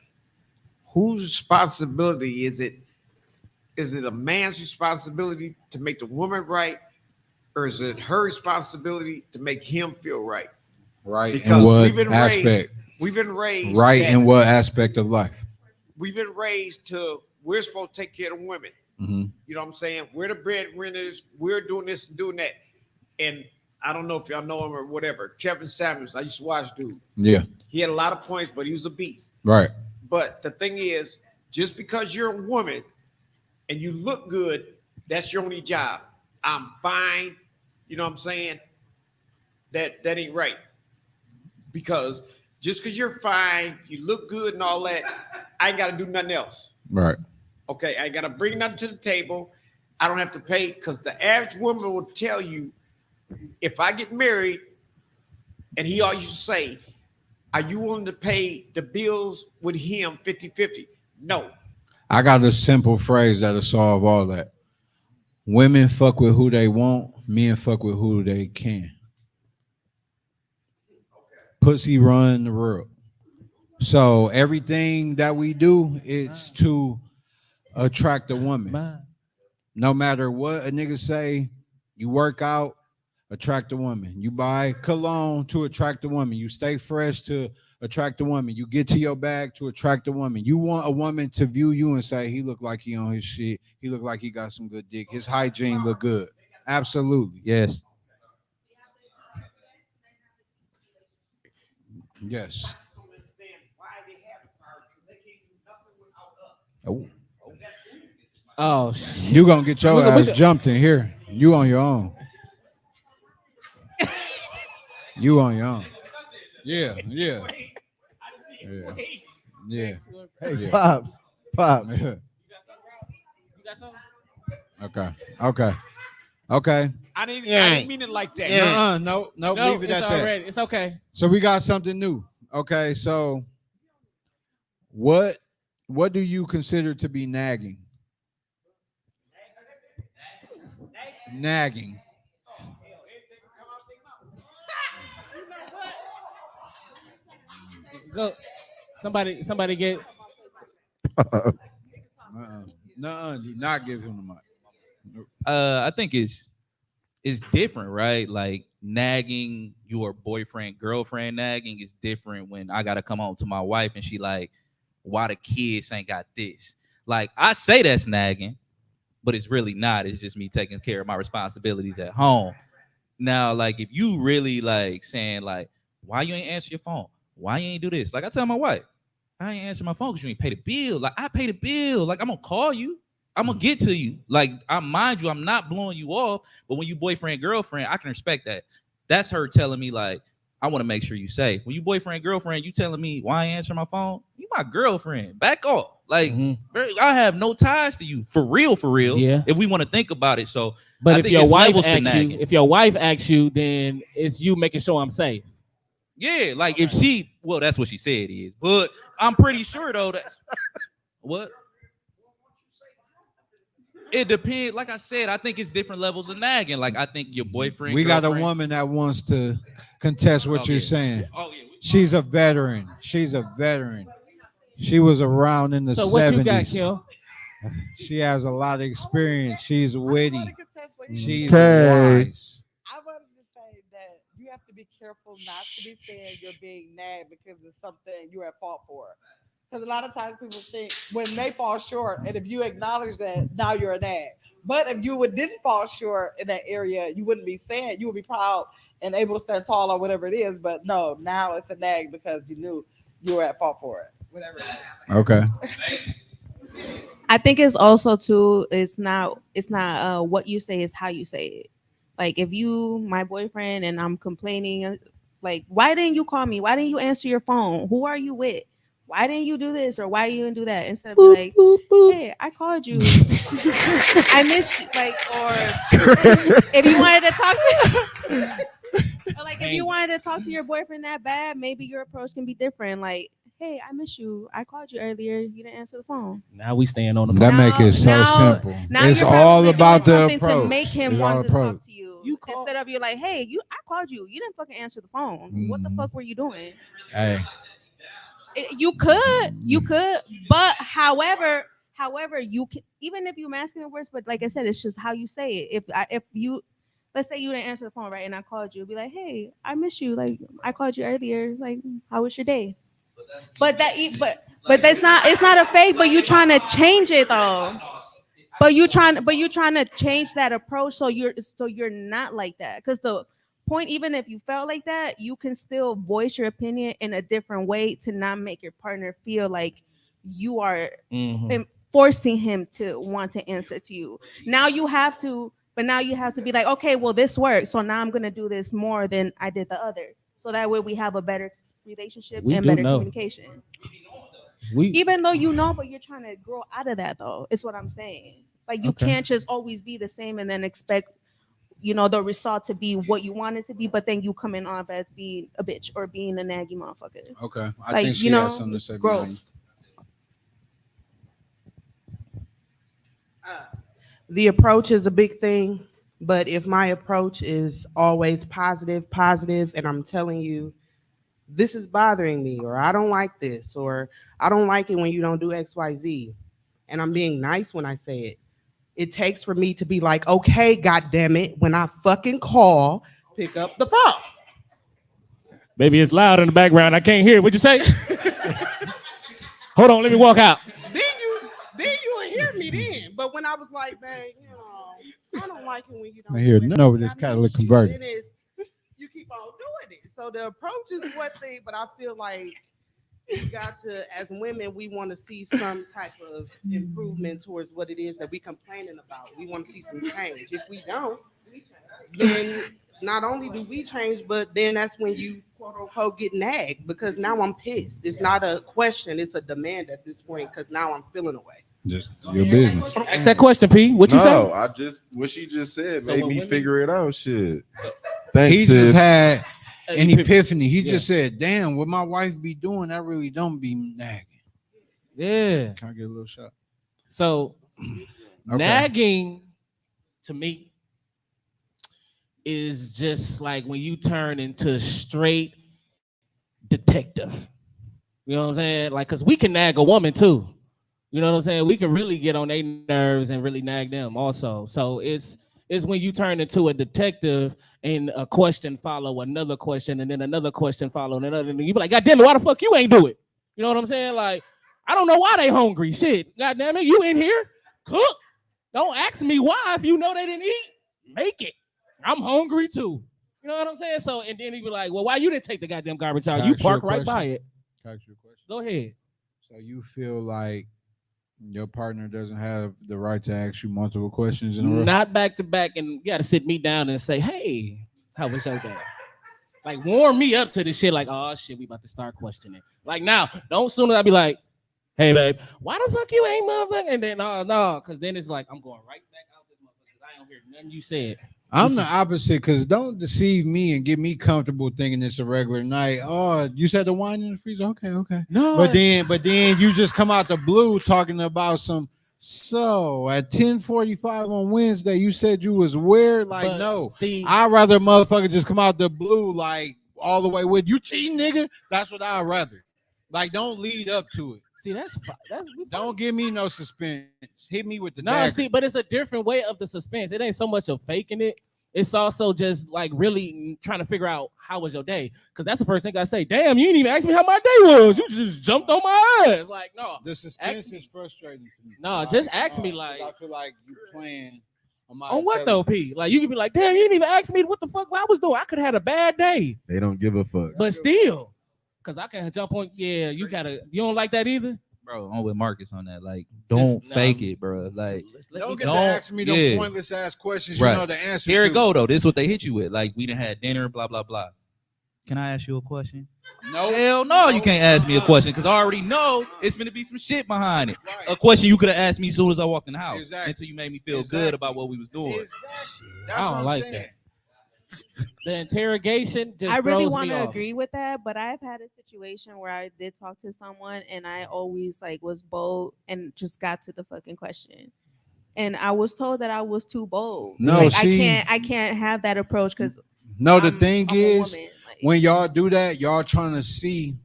whose responsibility is it? Is it a man's responsibility to make the woman right, or is it her responsibility to make him feel right? Right. Because in what we've been aspect? We've been raised Right. that- In what aspect of life? We've been raised to we're supposed to take care of women. Mm-hmm. You know what I'm saying? We're the breadwinners. We're doing this and doing that. And I don't know if y'all know him or whatever. Kevin Samuels. I used to watch dude. Yeah. He had a lot of points, but he was a beast. Right. But the thing is, just because you're a woman and you look good, that's your only job. I'm fine. You know what I'm saying? That ain't right. Because just because you're fine, you look good and all that, I ain't got to do nothing else. Right. Okay, I got to bring nothing to the table. I don't have to pay, because the average woman will tell you, if I get married, and he always used to say, are you willing to pay the bills with him 50-50? No. I got a simple phrase that'll solve all that. Women fuck with who they want, men fuck with who they can. Pussy run the world. So everything that we do is to attract a woman. No matter what a nigga say, you work out, attract a woman. You buy cologne to attract a woman. You stay fresh to attract a woman. You get to your bag to attract a woman. You want a woman to view you and say, he look like he on his shit. He look like he got some good dick. His hygiene look good. Absolutely. Yes. Yes. Oh. Oh shit. You gonna get your We ass go- jumped in here. You on your own. You on your own. Yeah. Yeah. Yeah. Hey, Yeah. Pops. Pops. Okay. Okay. I didn't mean it like that. No, No, leave it it's at that. already. It's okay. So we got something new. Okay, so what do you consider to be nagging? Nagging. Go. Somebody get. No, do not give him the mic. I think it's different, right? Like nagging your boyfriend, girlfriend nagging is different when I gotta come home to my wife and she like, why the kids ain't got this? Like I say that's nagging, but it's really not. It's just me taking care of my responsibilities at home. Now, like if you really like saying like, why you ain't answer your phone? Why you ain't do this? Like I tell my wife, I ain't answering my phone because you ain't pay the bill. Like, I pay the bill. Like, I'm gonna call you. I'm gonna get to you. Like, mind you, I'm not blowing you off. But when you boyfriend, girlfriend, I can respect that. That's her telling me, like, I want to make sure you safe. When you boyfriend, girlfriend, you telling me why I ain't answer my phone? You my girlfriend. Back off. Like, I have no ties to you. For real, for real. Yeah. If we want to think about it. So, but I if think your it's wife levels to asks you, nagging. if your wife asks you, then it's you making sure I'm safe. Yeah, like if she, well, that's what she said is. But I'm pretty sure though that what? It depends. Like I said, I think it's different levels of nagging. Like I think your boyfriend. We got a girlfriend- woman that wants to contest what you're saying. Oh yeah. She's a veteran. She's a veteran. She was around in the 70s. So what you got, Kim? She has a lot of experience. She's witty. She's Okay. wise. I wanted to say that you have to be careful not to be saying you're being nagged because it's something you're at fault for. Because a lot of times people think when they fall short, and if you acknowledge that, now you're a nag. But if you didn't fall short in that area, you wouldn't be saying, you would be proud and able to stand tall or whatever it is. But no, now it's a nag because you knew you were at fault for it. Whatever it is. Okay. I think it's also too. It's not what you say, is how you say it. Like if you my boyfriend and I'm complaining, like why didn't you call me? Why didn't you answer your phone? Who are you with? Why didn't you do this or why you didn't do that? Instead of be like, hey, I called you. I miss you. Like, or if you wanted to talk to, or like if you wanted to talk to your boyfriend that bad, maybe your approach can be different. Like, hey, I miss you. I called you earlier. You didn't answer the phone. Now we staying on the phone. That make it so simple. Now It's you're all probably about doing the something approach. to make him It's all want to approach. talk to you. Instead of you like, hey, I called you. You didn't fucking answer the phone. What the fuck were you doing? Hey. You could, but however, you can, even if you masculine words, but like I said, it's just how you say it. If you, let's say you didn't answer the phone, right, and I called you, be like, hey, I miss you. Like I called you earlier. Like, how was your day? But that's not. It's not a fake. But you trying to change it though. But you trying to change that approach so you're not like that. Because the point, even if you felt like that, you can still voice your opinion in a different way to not make your partner feel like you are forcing him to want to answer to you. Now you have to be like, okay, well this works, so now I'm gonna do this more than I did the other, so that way we have a better relationship and better communication. Even though you know, but you're trying to grow out of that though. It's what I'm saying. Like you can't just always be the same and then expect the result to be what you want it to be, but then you coming off as being a bitch or being a naggy motherfucker. Okay. I think she has something to say. Growth. The approach is a big thing, but if my approach is always positive, and I'm telling you, this is bothering me, or I don't like this, or I don't like it when you don't do X, Y, Z, and I'm being nice when I say it, it takes for me to be like, okay, God damn it, when I fucking call, pick up the phone. Baby, it's loud in the background. I can't hear it. What'd you say? Hold on, let me walk out. Then you will hear me then. But when I was like, man, I don't like it when you don't. I hear none over this catalytic converter. You keep on doing it. So the approach is one thing, but I feel like we got to, as women, we want to see some type of improvement towards what it is that we complaining about. We want to see some change. If we don't, then not only do we change, but then that's when you quote unquote get nagged, because now I'm pissed. It's not a question, it's a demand at this point, because now I'm feeling away. Just your business. Ask that question, P. What you say? No, what she just said made me figure it out. Shit. Thanks, He sis. just had an epiphany. He just said, damn, what my wife be doing, I really don't be nagging. Yeah. Can I get a little shot? So nagging to me is just like when you turn into straight detective. You know what I'm saying? Like, cause we can nag a woman too. You know what I'm saying? We can really get on their nerves and really nag them also. So it's when you turn into a detective and a question follow another question and then another question follow another. And you be like, God damn it, why the fuck you ain't do it? You know what I'm saying? Like, I don't know why they hungry. Shit, God damn it, you in here? Cook. Don't ask me why if you know they didn't eat. Make it. I'm hungry too. You know what I'm saying? So, and then he be like, well, why you didn't take the goddamn garbage out? You park right by it. Can I ask you a question? Go ahead. So you feel like your partner doesn't have the right to ask you multiple questions in a row? Not back to back, and you got to sit me down and say, "Hey, how was your day?" Like warm me up to this shit. Like, oh shit, we about to start questioning. Like now, don't soon as I be like, "Hey babe, why the fuck you ain't motherfucking?" And then no, because then it's like I'm going right back out this motherfucker. 'Cause I don't hear nothing you said. I'm the opposite because don't deceive me and get me comfortable thinking it's a regular night. Oh, you said the wine in the freezer? Okay. No, But then you just come out the blue talking about some. So at 10:45 on Wednesday, you said you was where? Like, but, no. see, I'd rather motherfucker just come out the blue like all the way with you cheating, nigga. That's what I'd rather. Like, don't lead up to it. see, that's Don't give me no suspense. Hit me with the no, dagger. see, but it's a different way of the suspense. It ain't so much of faking it. It's also just like really trying to figure out how was your day, because that's the first thing I say. Damn, you didn't even ask me how my day was. You just jumped on my ass. Like, no, The suspense is frustrating to me. no, just ask me like I feel like you playing on my on what though, P? Like you could be like, damn, you didn't even ask me what the fuck I was doing. I could have had a bad day, They don't give a fuck. but still, because I can jump on. Yeah, you don't like that either. Bro, I'm with Marcus on that. Like, don't fake it, bro. Like, Don't get to ask me no pointless ass questions. You know the answer. Here to. it go though. This is what they hit you with. Like, we done had dinner, blah blah blah. Can I ask you a question? No. Hell no, you can't ask me a question because I already know it's gonna be some shit behind it. Right. A question you could have asked me as soon as I walked in the house Exactly. until you made me feel good about what we was doing. Exactly. That's I what don't I'm like saying. that. The interrogation just I really throws want me to off. agree with that, but I've had a situation where I did talk to someone and I always like was bold and just got to the fucking question. And I was told that I was too bold. No, like, see- I can't have that approach because No, the thing I'm a is, woman, like- when y'all do that, y'all trying to see,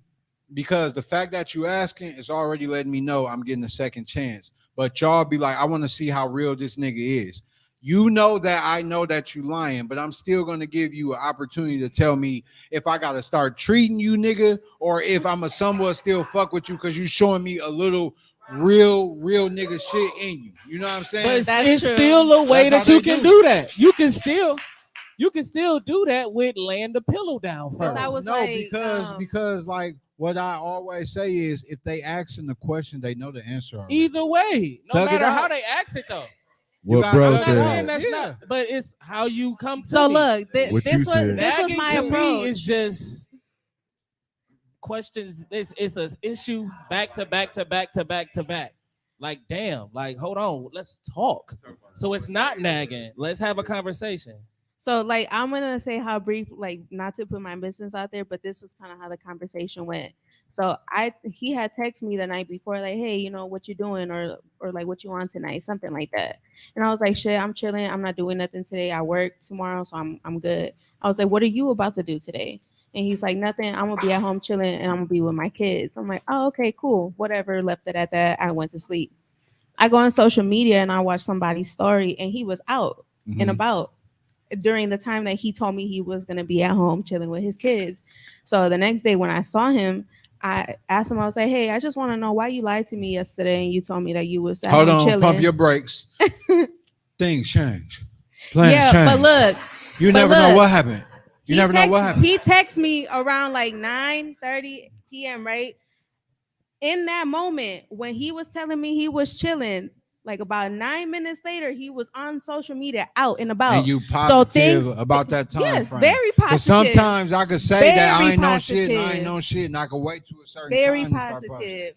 because the fact that you asking is already letting me know I'm getting a second chance. But y'all be like, I want to see how real this nigga is. You know that I know that you lying, but I'm still going to give you an opportunity to tell me if I got to start treating you, nigga, or if I'm a somewhat still fuck with you because you showing me a little real nigga shit in you. You know what I'm saying? But it's still a way That's that how you they can do that. You can still do that with laying the pillow down first. I was no, like, because like what I always say is if they asking the question, they know the answer already. Either way, no Thug it matter how out. they ask it though. What gotta bro I'm not saying said. that's not, but it's how you come to So me. look, What you this was said. this was Nagging my to me approach. is just questions. It's an issue back to back to back to back to back. Like damn, like hold on, let's talk. So it's not nagging. Let's have a conversation. So like I'm gonna say how brief, like not to put my business out there, but this was kind of how the conversation went. So he had texted me the night before, like, hey, you know what you doing, or like what you on tonight, something like that. And I was like, shit, I'm chilling. I'm not doing nothing today. I work tomorrow, so I'm good. I was like, what are you about to do today? And he's like, nothing. I'm gonna be at home chilling, and I'm gonna be with my kids. I'm like, oh, okay, cool, whatever. Left it at that. I went to sleep. I go on social media and I watch somebody's story, and he was out and about during the time that he told me he was going to be at home chilling with his kids. So the next day when I saw him, I asked him, I was like, hey, I just want to know why you lied to me yesterday and you told me that you was at Hold home on, chilling. pump your brakes. Things change. Plans Yeah, change. but look. You but never know look, what happened. You never know what happened. He texted me around like 9:30 p.m., right? In that moment, when he was telling me he was chilling, like about 9 minutes later, he was on social media out and about. And you So positive about that time yes, frame. very 'Cause positive. sometimes I could say that I Very ain't know shit and I positive. ain't know shit and I could wait to a certain Very time to start posting. positive.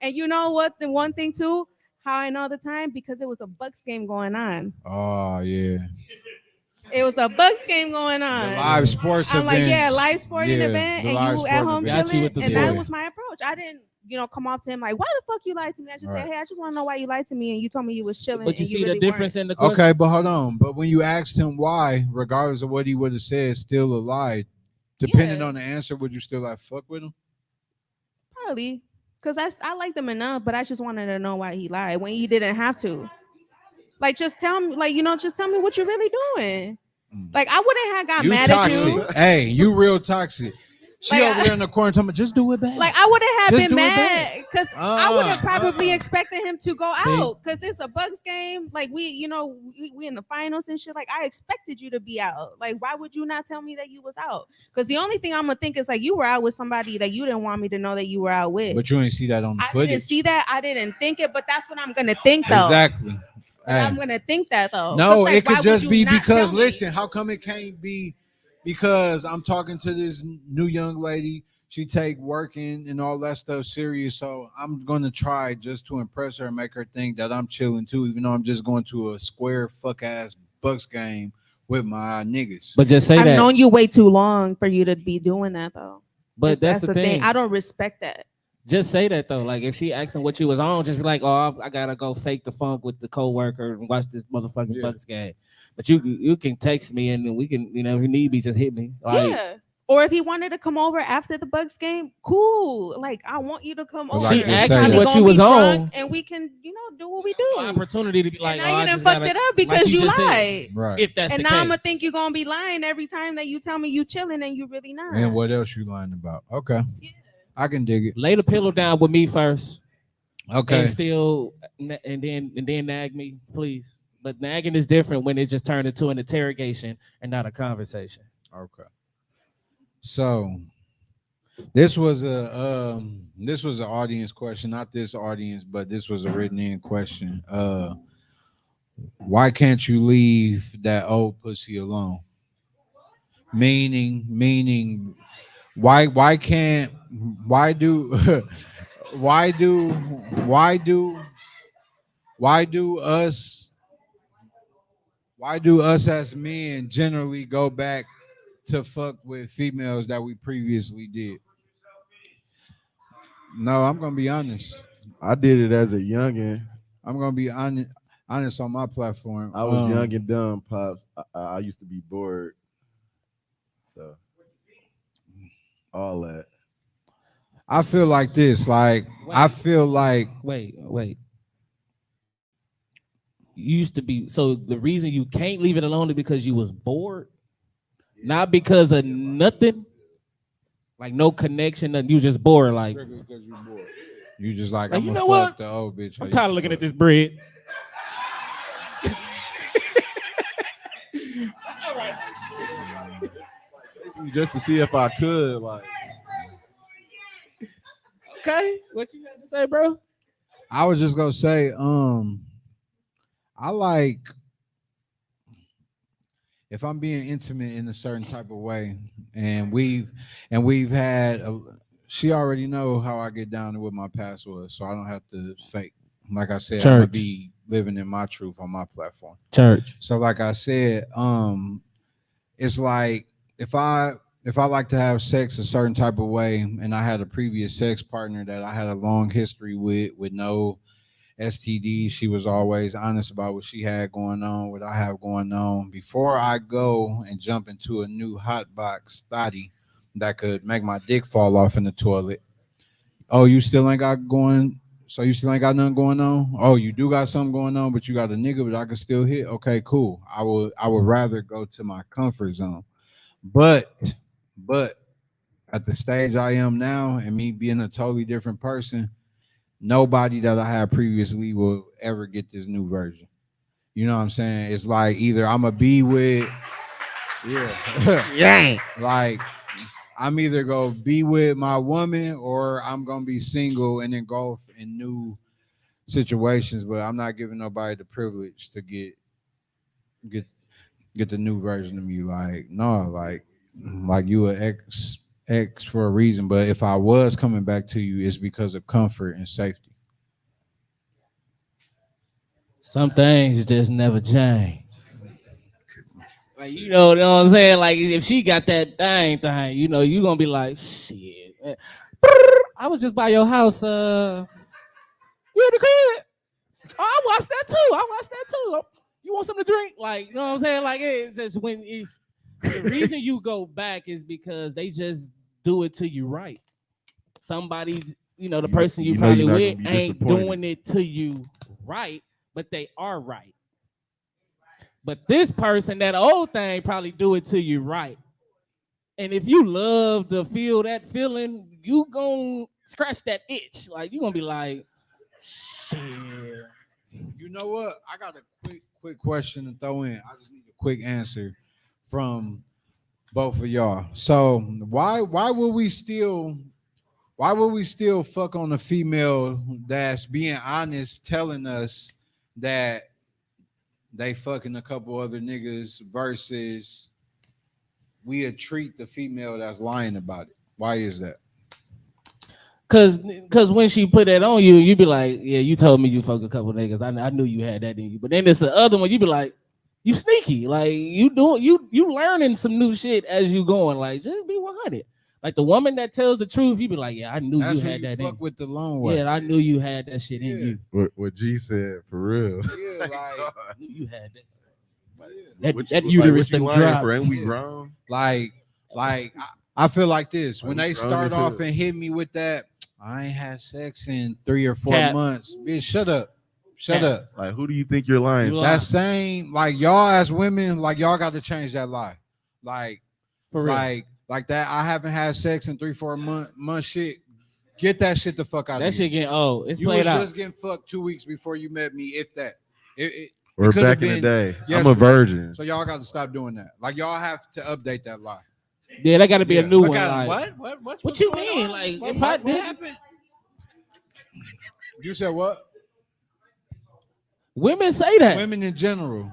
And you know what? The one thing too, how I know the time, because it was a Bucks game going on. Oh yeah. It was a Bucks game going on. The live sports I'm like, yeah, events. live sporting Yeah, event, the and live you sport at home event. Got you with chilling, the and story. that was my approach. I didn't, come off to him like, why the fuck you lied to me? I just Right. said, hey, I just want to know why you lied to me, and you told me you was chilling. But you and see really the difference weren't. in the question. Okay, but hold on. But when you asked him why, regardless of what he would have said, still a lie. Depending Yeah. on the answer, would you still like fuck with him? Probably, because I liked him enough, but I just wanted to know why he lied when he didn't have to. Like, just tell me, like, just tell me what you're really doing. Like, I wouldn't have got You mad toxic. at you. Hey, you real toxic. She Like, over there in the corner talking about, just do it back. Like I wouldn't have Just been do it mad because I would have probably expected him to go See? out because it's a Bucks game. Like we in the finals and shit. Like I expected you to be out. Like why would you not tell me that you was out? Because the only thing I'm gonna think is like you were out with somebody that you didn't want me to know that you were out with. But you ain't see that on the I footage. didn't see that. I didn't think it. But that's what I'm gonna think though. Exactly. I'm gonna think that though. No, Like, it why could would just you be not because tell me? listen, how come it can't be because I'm talking to this new young lady. She take working and all that stuff serious. So I'm gonna try just to impress her and make her think that I'm chilling too, even though I'm just going to a square fuck ass Bucks game with my niggas. But just say I've that. known you way too long for you to be doing that though. But that's the thing. I don't respect that. Just say that though. Like if she asking what you was on, just be like, "Oh, I gotta go fake the funk with the coworker and watch this motherfucking Bucks game." But you can text me and we can, if you need me, just hit me. Like, Yeah. Or if he wanted to come over after the Bucks game, cool. Like I want you to come over. She just asked say you that. what you was on. and we can, do what we do. Opportunity to be like, And now "Oh, you I done just fucked gotta-" it up like because you just said. lied. Right. If that's And the now I'm case. gonna think you're gonna be lying every time that you tell me you chilling and you really not. And what else you lying about? Okay. I can dig it. Lay the pillow down with me first. Okay. And still, and then nag me, please. But nagging is different when it just turned into an interrogation and not a conversation. Okay. So this was an audience question, not this audience, but this was a written in question. Why can't you leave that old pussy alone? Meaning why can't why do why do why do why do us as men generally go back to fuck with females that we previously did? No, I'm gonna be honest. I did it as a youngin. I'm gonna be honest on my platform. I was young and dumb, pops. I used to be bored, so all that. I feel like this. Like I feel like Wait. You used to be, so the reason you can't leave it alone is because you was bored, not because of nothing, like no connection, nothing. You just bored, like you just like Like, I'm you gonna know fuck what? the old bitch. I'm tired of looking at this bread. Just to see if I could, like. Okay, what you got to say, bro? I was just gonna say, I like if I'm being intimate in a certain type of way, and we've had she already know how I get down and what my past was, so I don't have to fake. Like I said, I'm gonna be living in my truth on my platform. Church. So like I said, it's like if I like to have sex a certain type of way, and I had a previous sex partner that I had a long history with no STD, she was always honest about what she had going on, what I have going on. Before I go and jump into a new hot box thotty that could make my dick fall off in the toilet. Oh, you still ain't got going. So you still ain't got nothing going on? Oh, you do got something going on, but you got a nigga, but I can still hit. Okay, cool. I would rather go to my comfort zone. But at the stage I am now, and me being a totally different person, nobody that I had previously will ever get this new version. You know what I'm saying? It's like either I'm a be with, Yeah. like I'm either gonna be with my woman or I'm gonna be single and engulf in new situations. But I'm not giving nobody the privilege to get the new version of me. Like no, like you an ex for a reason. But if I was coming back to you, it's because of comfort and safety. Some things just never change. Like you know what I'm saying? Like if she got that thing, you gonna be like, shit. Man. I was just by your house. You in the crib? Oh, I watched that too. You want something to drink? Like, you know what I'm saying? Like it's just when it's the reason you go back is because they just do it to you right. Somebody, the person you probably with ain't doing it to you right, but they are right. But this person, that old thing, probably do it to you right. And if you love to feel that feeling, you gonna scratch that itch. Like you gonna be like, shit. You know what? I got a quick question to throw in. I just need a quick answer from both of y'all. So why would we still fuck on a female that's being honest, telling us that they fucking a couple other niggas versus we treat the female that's lying about it? Why is that? Cause when she put that on you, you be like, yeah, you told me you fuck a couple niggas. I knew you had that in you. But then there's the other one, you be like, you sneaky. Like you learning some new shit as you going. Like just be 100. Like the woman that tells the truth, you be like, yeah, I knew That's you who had you that fuck in. with the long way. Yeah, I knew you had that shit in you. What G said for real. Yeah, like I knew you had that. What That you- uterus what you done lying dropped. for? Ain't we Yeah. grown? I feel like this. When Like, they we grown start as off hell. and hit me with that, I ain't had sex in 3 or 4 Cap. months. Bitch, shut up. Shut Cap. up. Like, who do you think you're lying? You to? lying. That same, like y'all as women, like y'all got to change that lie. Like, For real. like that. I haven't had sex in 3-4 month shit. Get that shit the fuck out That of shit here. getting old. It's You played was out. just getting fucked 2 weeks before you met me, if that. It Or could've back in the been- day, yes, I'm a correct. virgin. So y'all got to stop doing that. Like y'all have to update that lie. Yeah, that got to be a Yeah. new Look one. at him. Like, What's what you going mean? on? Like, What, if I what did, happened? You said what? women say that. Women in general.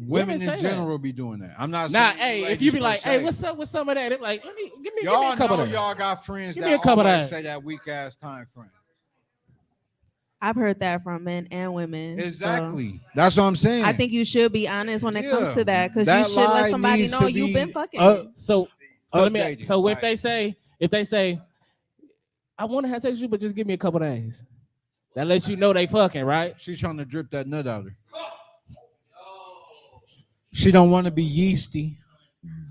Women say in general be doing that. I'm not Nah, saying hey, if ladies you be per like, se. hey, what's up with some of that? They're like, give me Y'all a couple know of that. y'all got friends Give me a that couple of always that. say that weak ass time frame. I've heard that from men and women. so Exactly. That's what I'm saying. I think you should be honest when it comes Yeah. to that, because That you should lie let somebody needs know to you've be been fucking. So let me. updated, So like- if they say, I want to have sex with you, but just give me a couple of days. That lets you know they fucking, right? She's trying to drip that nut out of her. She don't want to be yeasty.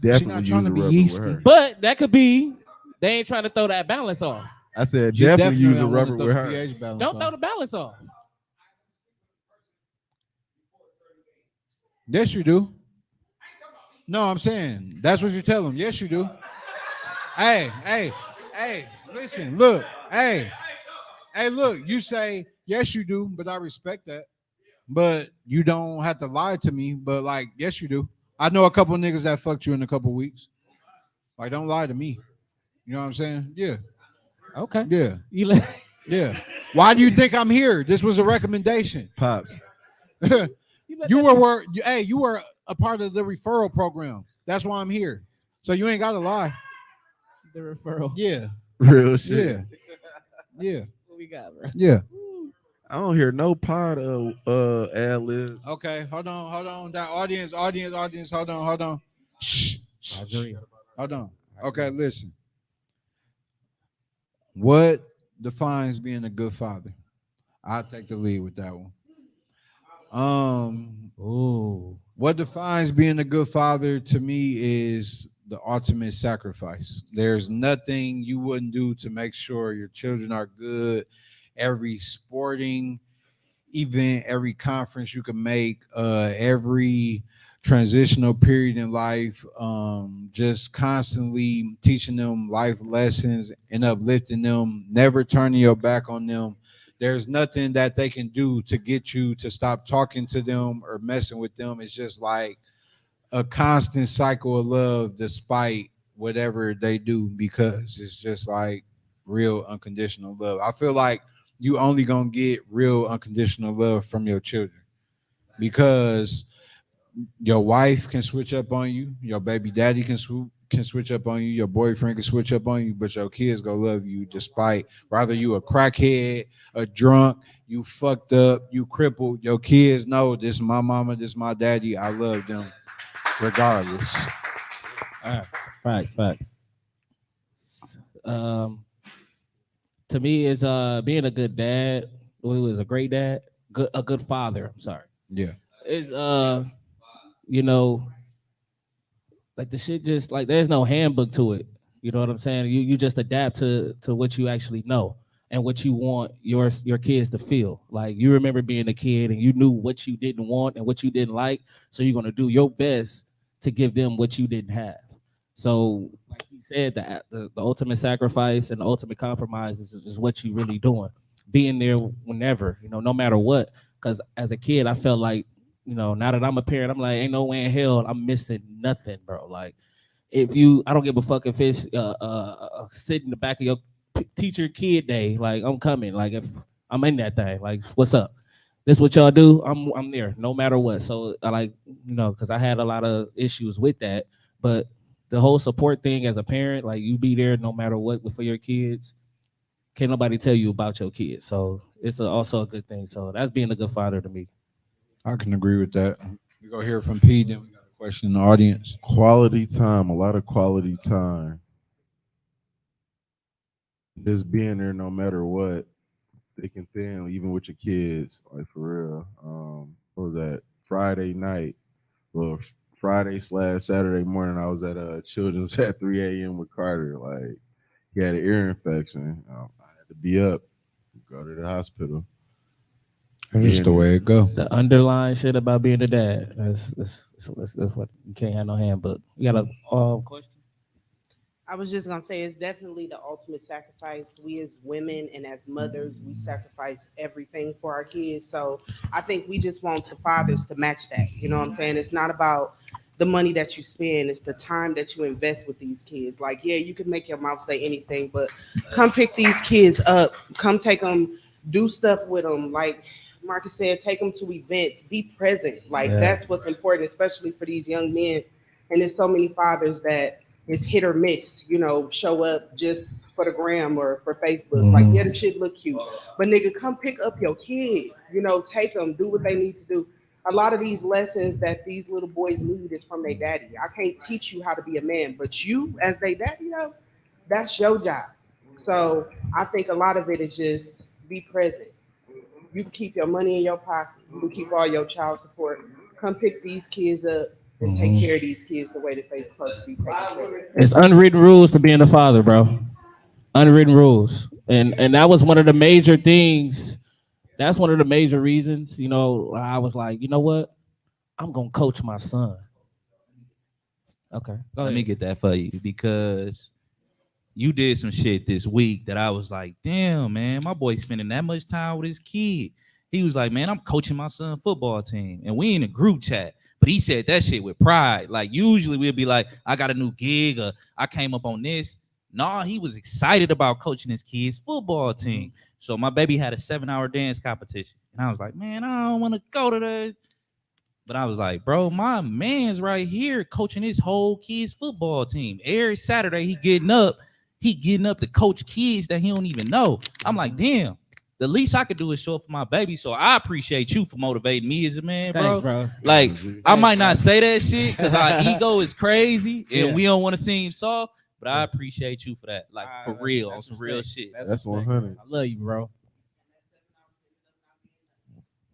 Definitely trying use to a be rubber yeasty. with her. But that could be they ain't trying to throw that balance off. I said You definitely use a don't wanna rubber throw with the her. pH balance Don't off. throw the balance off. Yes, you do. No, I'm saying that's what you tell them. Yes, you do. Hey, listen, look, hey, look, you say, yes, you do, but I respect that. But you don't have to lie to me, but like, yes, you do. I know a couple niggas that fucked you in a couple weeks. Like, don't lie to me. You know what I'm saying? Yeah. Okay. Yeah. You let Yeah. Why do you think I'm here? This was a recommendation. Pops. You were a part of the referral program. That's why I'm here. So you ain't got to lie. the referral. Yeah. Real shit. Yeah. Yeah. What we got, bro? Yeah. I don't hear no part of ad libs. Okay. Hold on. That audience. Hold on. Shh. I agree. Hold on. Okay, listen. What defines being a good father? I'll take the lead with that one. What defines being a good father to me is the ultimate sacrifice. There's nothing you wouldn't do to make sure your children are good. Every sporting event, every conference you can make, every transitional period in life, just constantly teaching them life lessons and uplifting them, never turning your back on them. There's nothing that they can do to get you to stop talking to them or messing with them. It's just like a constant cycle of love despite whatever they do, because it's just like real unconditional love. I feel like you only gonna get real unconditional love from your children, because your wife can switch up on you, your baby daddy can switch up on you, your boyfriend can switch up on you, but your kids gonna love you despite whether you a crackhead, a drunk, you fucked up, you crippled. Your kids know this is my mama, this is my daddy. I love them regardless. Facts. To me, is being a good dad. Who is a great dad, a good father. I'm sorry. Yeah. Is like the shit just like there's no handbook to it. You know what I'm saying? You just adapt to what you actually know and what you want your kids to feel. Like you remember being a kid and you knew what you didn't want and what you didn't like, so you're gonna do your best to give them what you didn't have. So, like he said, the ultimate sacrifice and the ultimate compromise is what you really doing. Being there whenever, no matter what. Because as a kid, I felt like, now that I'm a parent, I'm like, ain't no way in hell I'm missing nothing, bro. Like, I don't give a fuck if it's sit in the back of your teacher kid day. Like, I'm coming. Like, if I'm in that thing, like, what's up? This what y'all do? I'm there, no matter what. So I like, because I had a lot of issues with that, but the whole support thing as a parent, like you be there no matter what for your kids. Can't nobody tell you about your kids, so it's also a good thing. So that's being a good father to me. I can agree with that. We go hear from P. Then we got a question in the audience. Quality time, a lot of quality time. Just being there no matter what, thick and thin, even with your kids, like for real. What was that? Friday night, well, Friday/Saturday morning, I was at Children's at 3 a.m. with Carter. Like, he had an ear infection. I had to be up, go to the hospital. That's just the way it go. The underlying shit about being a dad. That's what you can't have no handbook. You got a question? I was just gonna say it's definitely the ultimate sacrifice. We as women and as mothers, we sacrifice everything for our kids. So I think we just want the fathers to match that. You know what I'm saying? It's not about the money that you spend, it's the time that you invest with these kids. Like, yeah, you can make your mouth say anything, but come pick these kids up, come take them, do stuff with them. Like Marcus said, take them to events, be present. Like that's what's important, especially for these young men. And there's so many fathers that it's hit or miss, show up just for the gram or for Facebook. Like, yeah, the shit look cute, but nigga, come pick up your kids, take them, do what they need to do. A lot of these lessons that these little boys need is from their daddy. I can't teach you how to be a man, but you, as their daddy, that's your job. So I think a lot of it is just be present. You can keep your money in your pocket. You can keep all your child support. Come pick these kids up and take care of these kids the way that they're supposed to be taken care of. It's unwritten rules to being a father, bro. Unwritten rules, and that was one of the major things. That's one of the major reasons. I was like, you know what? I'm gonna coach my son. Okay, let me get that for you because you did some shit this week that I was like, damn, man, my boy spending that much time with his kid. He was like, man, I'm coaching my son's football team. And we in a group chat. But he said that shit with pride. Like, usually we'll be like, I got a new gig or I came up on this. No, he was excited about coaching his kid's football team. So my baby had a 7-hour dance competition. And I was like, man, I don't want to go to that. But I was like, bro, my man's right here coaching his whole kid's football team. Every Saturday he getting up to coach kids that he don't even know. I'm like, damn, the least I could do is show up for my baby. So I appreciate you for motivating me as a man, bro. Thanks, bro. Like, I might not say that shit because our ego is crazy and we don't want to seem soft, but I appreciate you for that. Like, for real, on some real shit. That's 100. I love you, bro.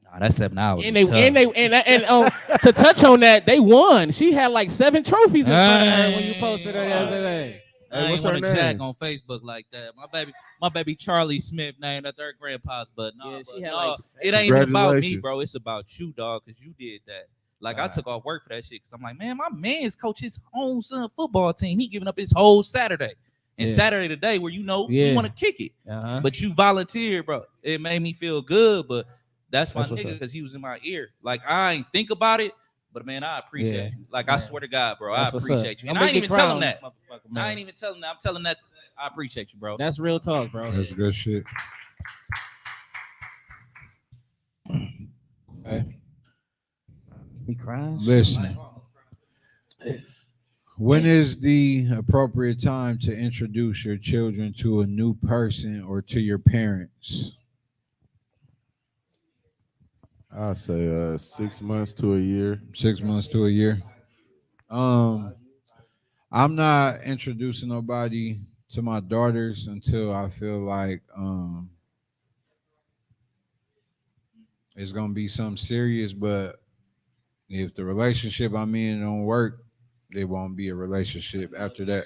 Nah, that's 7 hours. And to touch on that, they won. She had like 7 trophies in front of her when you posted her yesterday. I ain't want to jack on Facebook like that. My baby Charlie Smith named after her grandpa's, but no, she had like it ain't even about me, bro. It's about you, dog, because you did that. Like, I took off work for that shit because I'm like, man, my man's coach his own son football team. He giving up his whole Saturday. And Saturday today where you want to kick it. But you volunteered, bro. It made me feel good, but that's my nigga because he was in my ear. Like, I ain't think about it, but man, I appreciate you. Like, I swear to God, bro, I appreciate you. And I ain't even tell him that. I ain't even telling that. I'm telling that. I appreciate you, bro. That's real talk, bro. That's good shit. Hey. He crying. Listen. When is the appropriate time to introduce your children to a new person or to your parents? I'll say 6 months to a year. 6 months to a year. I'm not introducing nobody to my daughters until I feel like it's gonna be something serious. But if the relationship I'm in don't work, there won't be a relationship after that.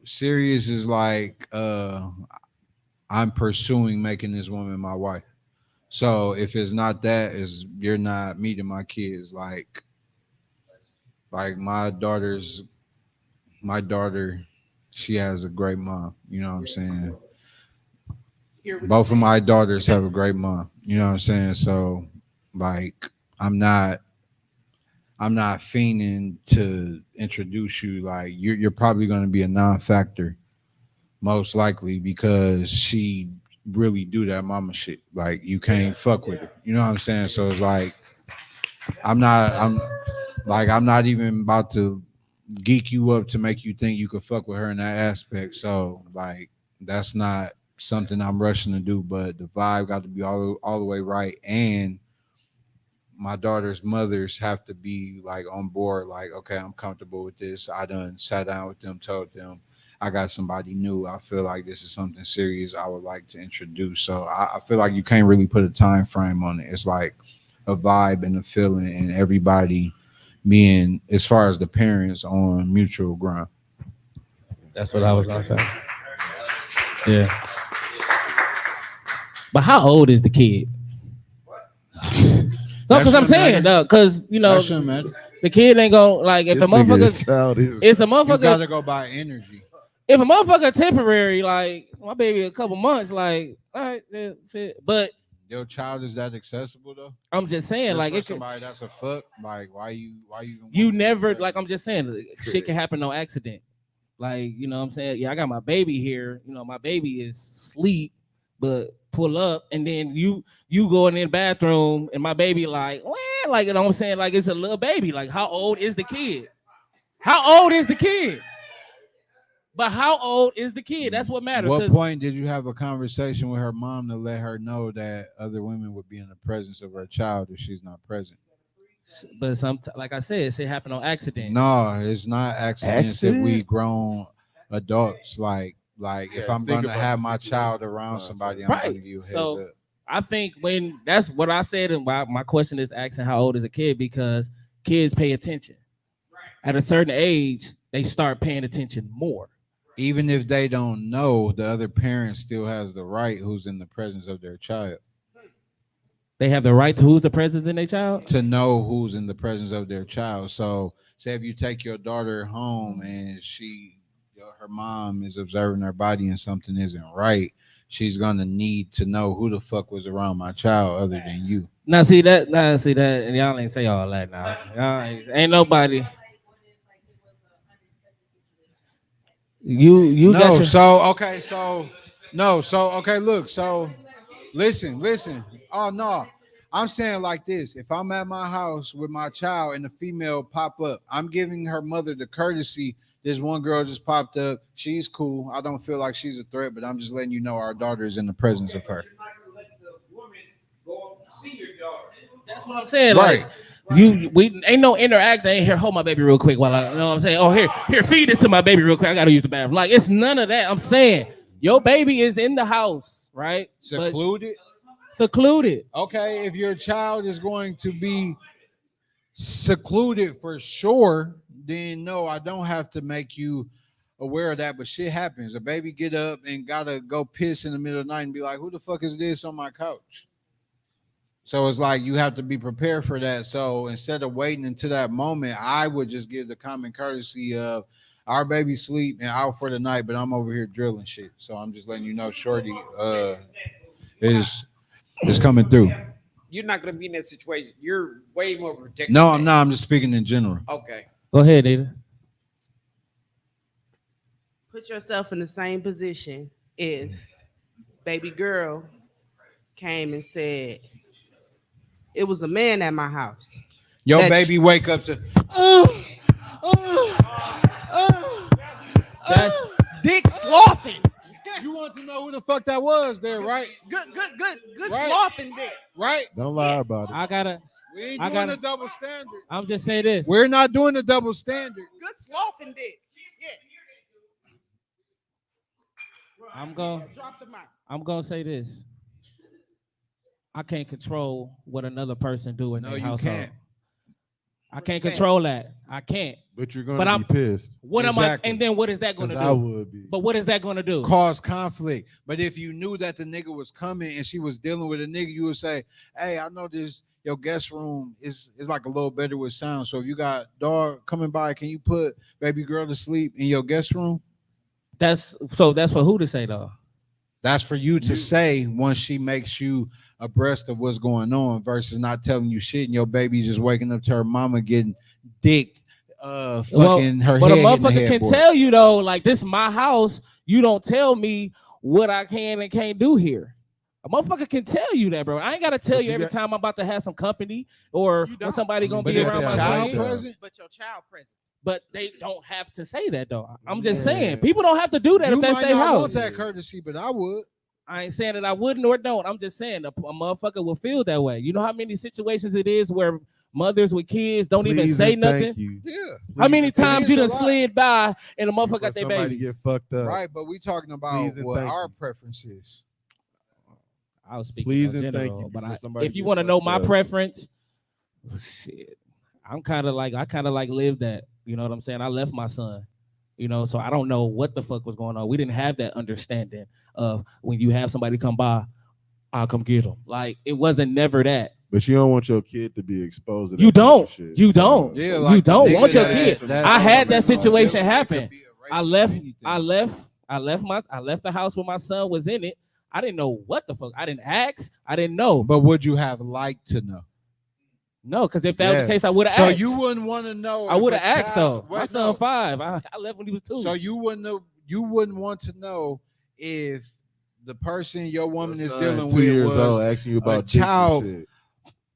Serious is like I'm pursuing making this woman my wife. So if it's not that, is you're not meeting my kids. Like, Like my daughter, she has a great mom. You know what I'm saying? Both of my daughters have a great mom. You know what I'm saying? So like I'm not I'm not fiending to introduce you. Like you're probably gonna be a non-factor, most likely, because she really do that mama shit. Like you can't fuck with her. You know what I'm saying? So it's like I'm I'm not even about to geek you up to make you think you could fuck with her in that aspect. So like that's not something I'm rushing to do. But the vibe got to be all the way right, and my daughter's mothers have to be like on board. Like, okay, I'm comfortable with this. I done sat down with them, told them I got somebody new. I feel like this is something serious I would like to introduce. So I feel like you can't really put a time frame on it. It's like a vibe and a feeling, and everybody being, as far as the parents, on mutual ground. That's what I was gonna say. Yeah. But how old is the kid? No, because I'm saying, because That shouldn't matter. the kid ain't gonna like if This a nigga is motherfucker. childish. It's a You motherfucker. gotta go by energy. If a motherfucker temporary, like my baby, a couple months, like all right, yeah, shit. But Your child is that accessible though? I'm just saying, like For it could, somebody that's a fuck, like why you even you want to never do like I'm just saying, shit can happen no accident. Like you know what I'm saying, yeah, I got my baby here. You know, my baby is sleep, but pull up and then you go in the bathroom and my baby like, well, like you know what I'm saying, like it's a little baby. Like how old is the kid? How old is the kid? But how old is the kid? That's what matters. What 'cause- point did you have a conversation with her mom to let her know that other women would be in the presence of her child if she's not present? But like I said, it happened on accident. No, it's not accidents if we Accident? grown adults. Like if Yeah, I'm think gonna about have the my child situation around sometimes, somebody, right? I'm gonna Right. give you a heads So up. I think when that's what I said, and why my question is asking how old is a kid, because kids pay attention. At a certain age, they start paying attention more. Even if they don't know, the other parent still has the right, who's in the presence of their child, They have the right to who's the presence in their child. to know who's in the presence of their child. So, say if you take your daughter home and her mom is observing her body and something isn't right, she's gonna need to know who the fuck was around my child other than you. Now see that, and y'all ain't say all that now. Y'all ain't nobody. You got No, your so okay, so no, so okay, look, so listen. Oh no. I'm saying like this. If I'm at my house with my child and the female pop up, I'm giving her mother the courtesy. This one girl just popped up. She's cool. I don't feel like she's a threat, but I'm just letting you know our daughter is in the presence of her. You're not gonna let the woman go up to see your daughter. That's what I'm saying. Right. Like we ain't no interacting. Ain't here. Hold my baby real quick while I, you know what I'm saying. Oh here, feed this to my baby real quick. I gotta use the bathroom. Like it's none of that. I'm saying your baby is in the house, right? But Secluded. secluded. Okay, if your child is going to be secluded for sure, then no, I don't have to make you aware of that. But shit happens. A baby get up and gotta go piss in the middle of the night and be like, "Who the fuck is this on my couch?" So it's like you have to be prepared for that. So instead of waiting until that moment, I would just give the common courtesy of our baby sleep and out for the night, but I'm over here drilling shit. So I'm just letting you know, Shorty is coming through. You're not gonna be in that situation. You're way more protected. No, than I'm that. not. I'm just speaking in general. Okay. Go ahead, Nita. Put yourself in the same position if baby girl came and said it was a man at my house. Yo, That baby, wake up to. That's Dick sloughing. You want to know who the fuck that was there, right? Good Right. sloughing dick. Right? Don't lie about it. I gotta. We ain't I doing gotta- the double standard. I'm just saying this. We're not doing the double standard. Good sloughing dick. I'm going. Drop the mic. I'm gonna say this. I can't control what another person do in No, their you household. can't. I can't Respect. control that. I can't. But you're But gonna I'm- be pissed. What am Exactly. I? And then what is that going to 'Cause do? I would be. But what is that going to do? Cause conflict. But if you knew that the nigga was coming and she was dealing with a nigga, you would say, "Hey, I know this your guest room is like a little better with sound. So if you got dog coming by, can you put baby girl to sleep in your guest room?" That's for who to say though. That's for you to say once she makes you abreast of what's going on versus not telling you shit and your baby just waking up to her mama getting dick fucking her But head a in the motherfucker can headboard. tell you though, like this is my house. You don't tell me what I can and can't do here. A motherfucker can tell you that, bro. I ain't gotta tell But you you every got- time I'm about to have some company or when somebody gonna but be if around they my have child kid. though. present. But your child present. But they don't have to say that though. I'm just Yeah. saying, people don't have to do that You if that's might their not want house. that courtesy, but I would. I ain't saying that I wouldn't or don't. I'm just saying a motherfucker will feel that way. You know how many situations it is where mothers with kids don't even Please say and nothing. thank you. Yeah. How many Please and times is you a done lot. slid by and a motherfucker for got their somebody to babies? get fucked up. Right, but we talking about Please and what thank our you. preference is. I was speaking Please in and thank general, you but before somebody if you get want to know fucked my up. preference, shit, I kind of like lived that. You know what I'm saying? I left my son. You know, so I don't know what the fuck was going on. We didn't have that understanding of when you have somebody come by, I'll come get them. Like it wasn't never that. But you don't want your kid to be exposed to that You type of don't. shit. You So- don't. Yeah, You like the don't nigga want your that- kid. that- I had that that- situation it happen. could be a rape I or left. anything. I left the house when my son was in it. I didn't know what the fuck. I didn't ask. I didn't know. But would you have liked to know? No, because if that was the Yes. case, I would have So asked. you wouldn't want to know. I if would a have asked child- though. My Wait, son no. 5. I left when he was 2. So you wouldn't know. You wouldn't want to know if the person your woman Your is son, dealing 2 with years was old, asking you about dicks and child shit.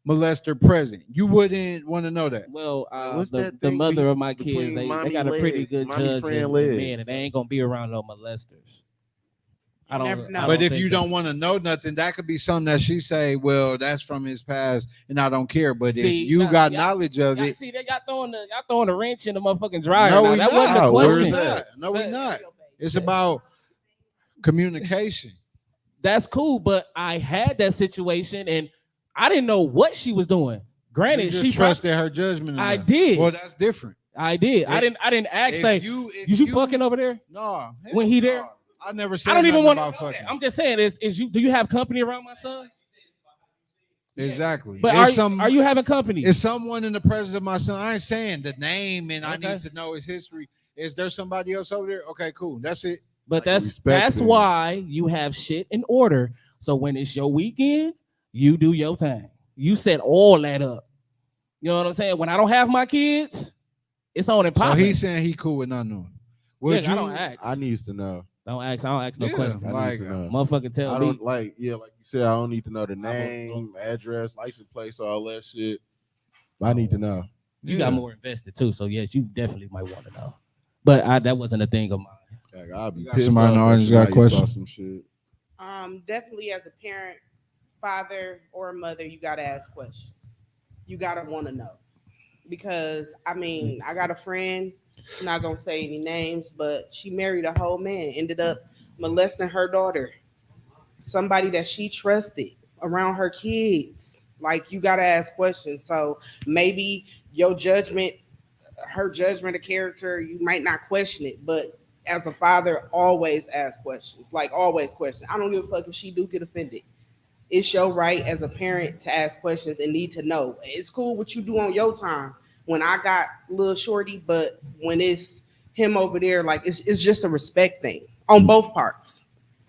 molester present. You wouldn't want to know that. Well, What's the that the thing mother be- of my between kids, they mommy got a pretty leg, good mommy judge friend in leg? men, and they ain't gonna be around no molesters. I don't. never know. I But if think you that- don't want to know nothing, that could be something that she say, "Well, that's from his past, and I don't care." But See, if you now, got y'all- knowledge of y'all it, see that y'all throwing the wrench in the motherfucking dryer. no, now. we That not. wasn't the Where is question. that? No, we But- not. It's about communication. That's cool, but I had that situation and I didn't know what she was doing. You Granted, just she trusted her judgment. I enough. did. Well, that's different. I did. I If- didn't ask If like if you fucking over there? No, When he there? I never said. I don't even want want about to. fucking. I'm just saying, is you do you have company around my son? Exactly. But It's are you having company? Is someone in the presence of my son? I ain't saying the name, and I Okay. need to know his history. Is there somebody else over there? Okay, cool. That's it. But Like, that's respect them. why you have shit in order. So when it's your weekend, you do your thing. You set all that up. You know what I'm saying? When I don't have my kids, it's on and So popping. he's saying he cool with not knowing. Would Nigga, I you? don't ask. I needs to know. I don't ask no Yeah, questions. I like, needs to know. Motherfucker tell I me. don't like you said. I don't need to know the don't- name, address, license plates, all that shit. I need to know. You got more invested too, so yes, you definitely might want to know. But that wasn't a thing of mine. Like, I'll be You got pissed somebody in the off if audience got a somebody saw question? some shit. Definitely as a parent, father or mother, you gotta ask questions. You gotta want to know, because I mean, I got a friend. I'm not gonna say any names, but she married a whole man, ended up molesting her daughter, somebody that she trusted around her kids. Like, you gotta ask questions. So maybe your judgment, her judgment of character, you might not question it, but as a father, always ask questions. Like, always question. I don't give a fuck if she do get offended. It's your right as a parent to ask questions and need to know. It's cool what you do on your time. When I got little shorty, but when it's him over there, like, it's just a respect thing on both parts.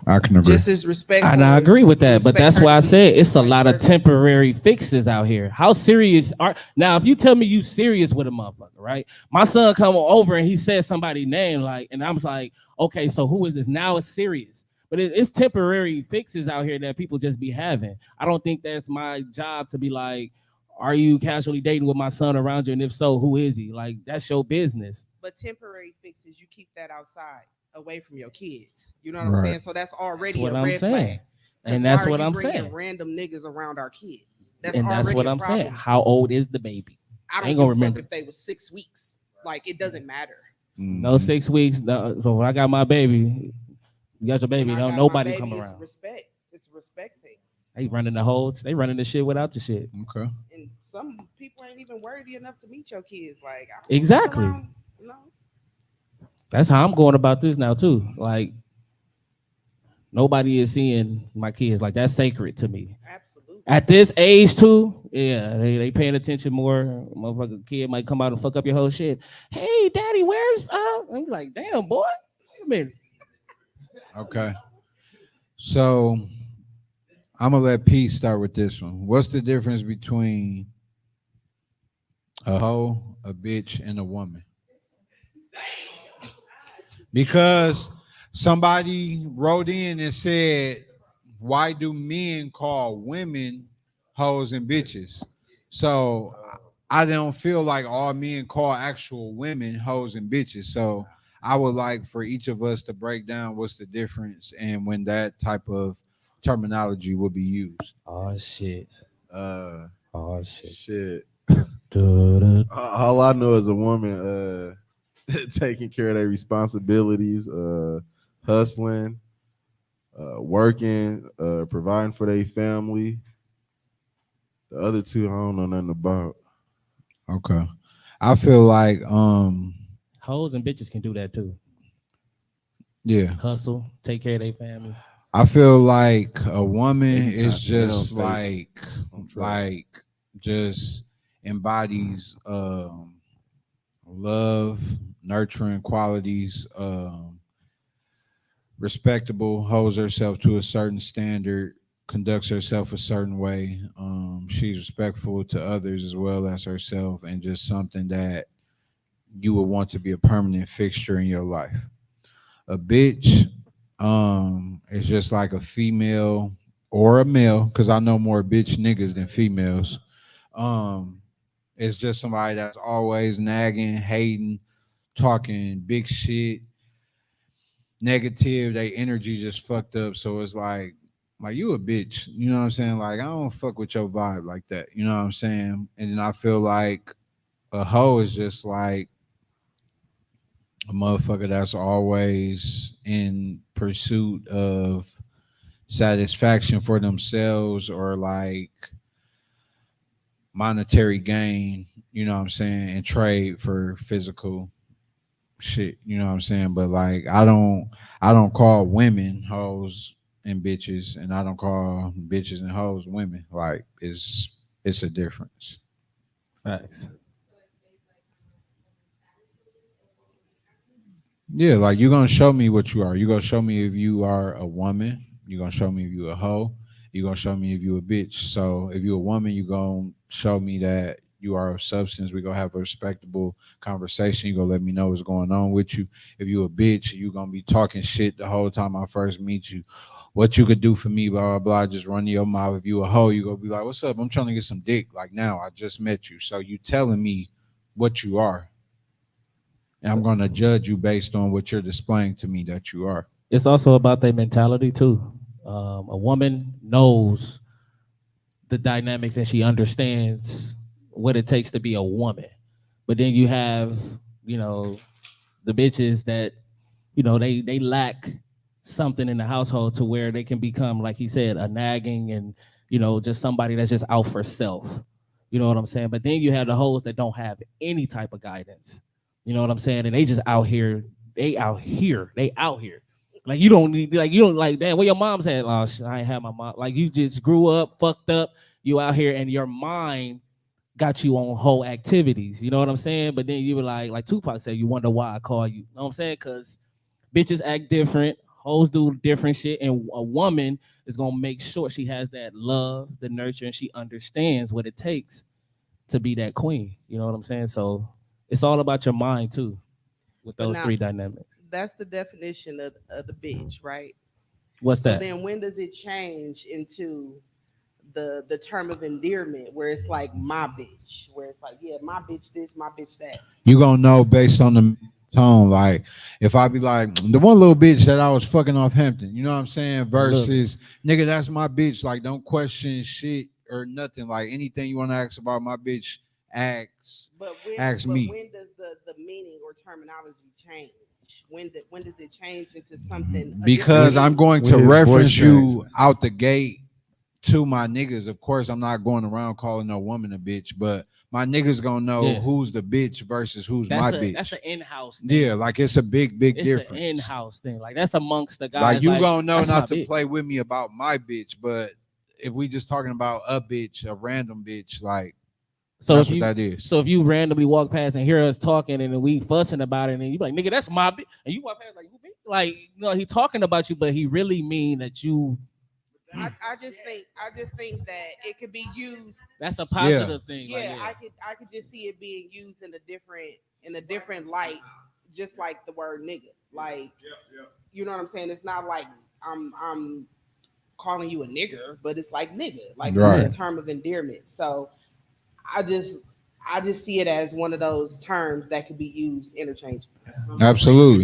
I can agree. Just as respectful. And I as agree with that, but respect that's her why I to said me, it's a vice lot of versa. temporary fixes out here. How serious are now? If you tell me you serious with a motherfucker, right? My son come over and he said somebody's name, like, and I was like, okay, so who is this? Now it's serious, but it's temporary fixes out here that people just be having. I don't think that's my job to be like, are you casually dating with my son around you? And if so, who is he? Like, that's your business. But temporary fixes, you keep that outside, away from your kids. You know what I'm Right. saying? So that's already That's what a I'm red saying. flag. 'Cause And why that's are what you I'm bringing saying. Random niggas around our kid. And that's already what a I'm saying. problem. How old is the baby? I don't ain't give gonna a fuck remember. if they was 6 weeks. Like, it doesn't matter. No 6 weeks. No, so when I got my baby, you got your baby. When I Don't got nobody my come baby, around. It's respect. It's a respect thing. They running the holds. They running the shit without the shit. Okay. And some people ain't even worthy enough to meet your kids. Like, I don't Exactly. No. That's how I'm going about this now too. Like nobody is seeing my kids. Like that's sacred to me. Absolutely. At this age too, yeah, they paying attention more. Motherfucker kid might come out and fuck up your whole shit. Hey, daddy, where's I'm like, damn boy. Wait a minute. Okay. So I'm gonna let Pete start with this one. What's the difference between a hoe, a bitch, and a woman? Because somebody wrote in and said, why do men call women hoes and bitches? So I don't feel like all men call actual women hoes and bitches. So I would like for each of us to break down what's the difference and when that type of terminology will be used. Oh shit. Uh, Oh shit. shit. Da-da. All I know is a woman taking care of their responsibilities, hustling, working, providing for their family. The other two I don't know nothing about. Okay. I feel like Hoes and bitches can do that too. yeah. Hustle, take care of their family. I feel like a They woman be is they don't just stay on track. like just embodies love, nurturing qualities, respectable, holds herself to a certain standard, conducts herself a certain way. She's respectful to others as well as herself, and just something that you would want to be a permanent fixture in your life. A bitch is just like a female or a male, because I know more bitch niggas than females. Um, it's just somebody that's always nagging, hating, talking big shit, negative. They energy just fucked up. So it's like you a bitch. You know what I'm saying? Like I don't fuck with your vibe like that. You know what I'm saying? And then I feel like a hoe is just like a motherfucker that's always in pursuit of satisfaction for themselves or like monetary gain, you know what I'm saying, and trade for physical shit, you know what I'm saying? But like I don't call women hoes and bitches, and I don't call bitches and hoes women. Like it's a difference. Facts. Yeah, like you're gonna show me what you are. You're gonna show me if you are a woman. You're gonna show me if you a hoe. You're gonna show me if you a bitch. So if you're a woman, you're gonna show me that you are of substance. We're gonna have a respectable conversation. You're gonna let me know what's going on with you. If you a bitch, you're gonna be talking shit the whole time I first meet you. What you could do for me, blah blah blah. Just run your mouth. If you a hoe, you gonna be like, "What's up? I'm trying to get some dick." Like now, I just met you, so you telling me what you are, and I'm going to judge you based on what you're displaying to me that you are. It's also about their mentality too. A woman knows the dynamics and she understands what it takes to be a woman. But then you have, you know, the bitches that, you know, they lack something in the household to where they can become, like he said, a nagging and, you know, just somebody that's just out for self. You know what I'm saying? But then you have the hoes that don't have any type of guidance. You know what I'm saying? And they just out here, they out here. Like you don't need, like you don't like that. Where your mom's at? Oh, I ain't have my mom. Like you just grew up, fucked up. You out here, and your mind got you on whole activities. You know what I'm saying? But then you were like Tupac said, you wonder why I call you. You know what I'm saying? Because bitches act different, hoes do different shit, and a woman is gonna make sure she has that love, the nurture, and she understands what it takes to be that queen. You know what I'm saying? So it's all about your mind too, with But those now, three dynamics. that's the definition of the bitch, right? What's So that? then when does it change into the term of endearment where it's like my bitch, where it's like, yeah, my bitch this, my bitch that. You gonna know based on the tone. Like if I be like the one little bitch that I was fucking off Hampton, you know what I'm saying? Look. Versus nigga, that's my bitch. Like don't question shit or nothing. Like anything you want to ask about my bitch, ask me. When does the meaning or terminology change? When does it change into something a different Because I'm meaning? going When to his voice reference you changes. out the gate to my niggas. Of course, I'm not going around calling no woman a bitch, but my niggas gonna know who's the bitch versus who's my bitch. That's an in-house thing. Yeah, like it's a big difference. An in-house thing. Like that's amongst the guys. Like you gonna know not to bitch. play with me about my bitch, but if we just talking about a bitch, a random bitch, like that's what that is. So if you randomly walk past and hear us talking and then we fussing about it, and you be like, nigga, that's my bitch, and you walk past like, who me? Like, he talking about you, but he really mean that you. I just think that it could be used. That's a positive thing. Yeah, like, I could just see it being used in a different light, just like the word nigga. Like, you know what I'm saying? It's not like I'm calling you a nigger, but it's like nigga, like in term of endearment. So I just see it as one of those terms that could be used interchangeably. Absolutely.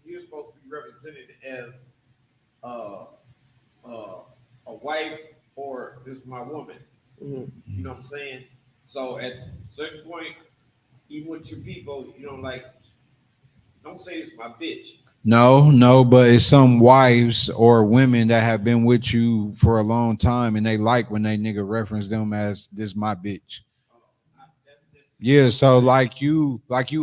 You're supposed to be represented as a wife, or this is my woman. You know what I'm saying? So at a certain point, even with your people, like, don't say it's my bitch. No, but it's some wives or women that have been with you for a long time and they like when they nigga reference them as this my bitch. Yeah, so like you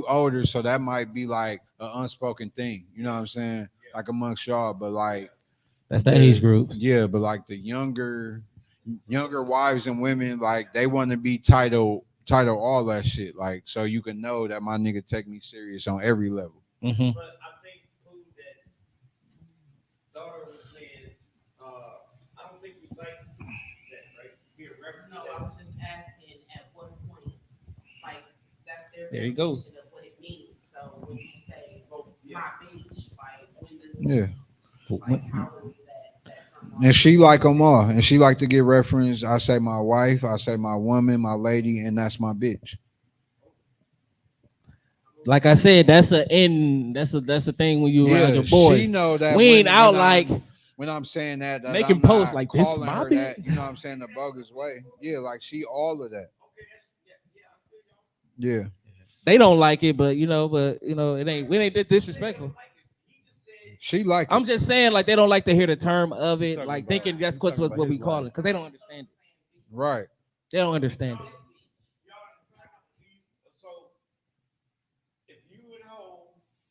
older, so that might be like an unspoken thing. You know what I'm saying? Like amongst y'all, but like that's the age groups. Yeah, but like the younger wives and women, like they want to be title all that shit. Like so you can know that my nigga take me serious on every level. Mm-hmm. But I think too that daughter was saying, I don't think we like that, right? Be a reference. No, I was just asking at what point, like that's their there you go. Of what it means. So when you say my bitch, like when does Yeah. how is that And she like them all, and she like to get referenced. I say my wife, I say my woman, my lady, and that's my bitch. Like I said, that's a thing when you around your boys. She know that we ain't out like when I'm saying that making I'm posts not like this. calling My her bitch. that, you know what I'm saying, the bogus way. Yeah, like she all of that. Yeah. They don't like it, but it ain't that disrespectful. She like it. I'm just saying, like they don't like to hear the term of it, like thinking that's what we call it, because they don't understand it. Right. They don't understand it.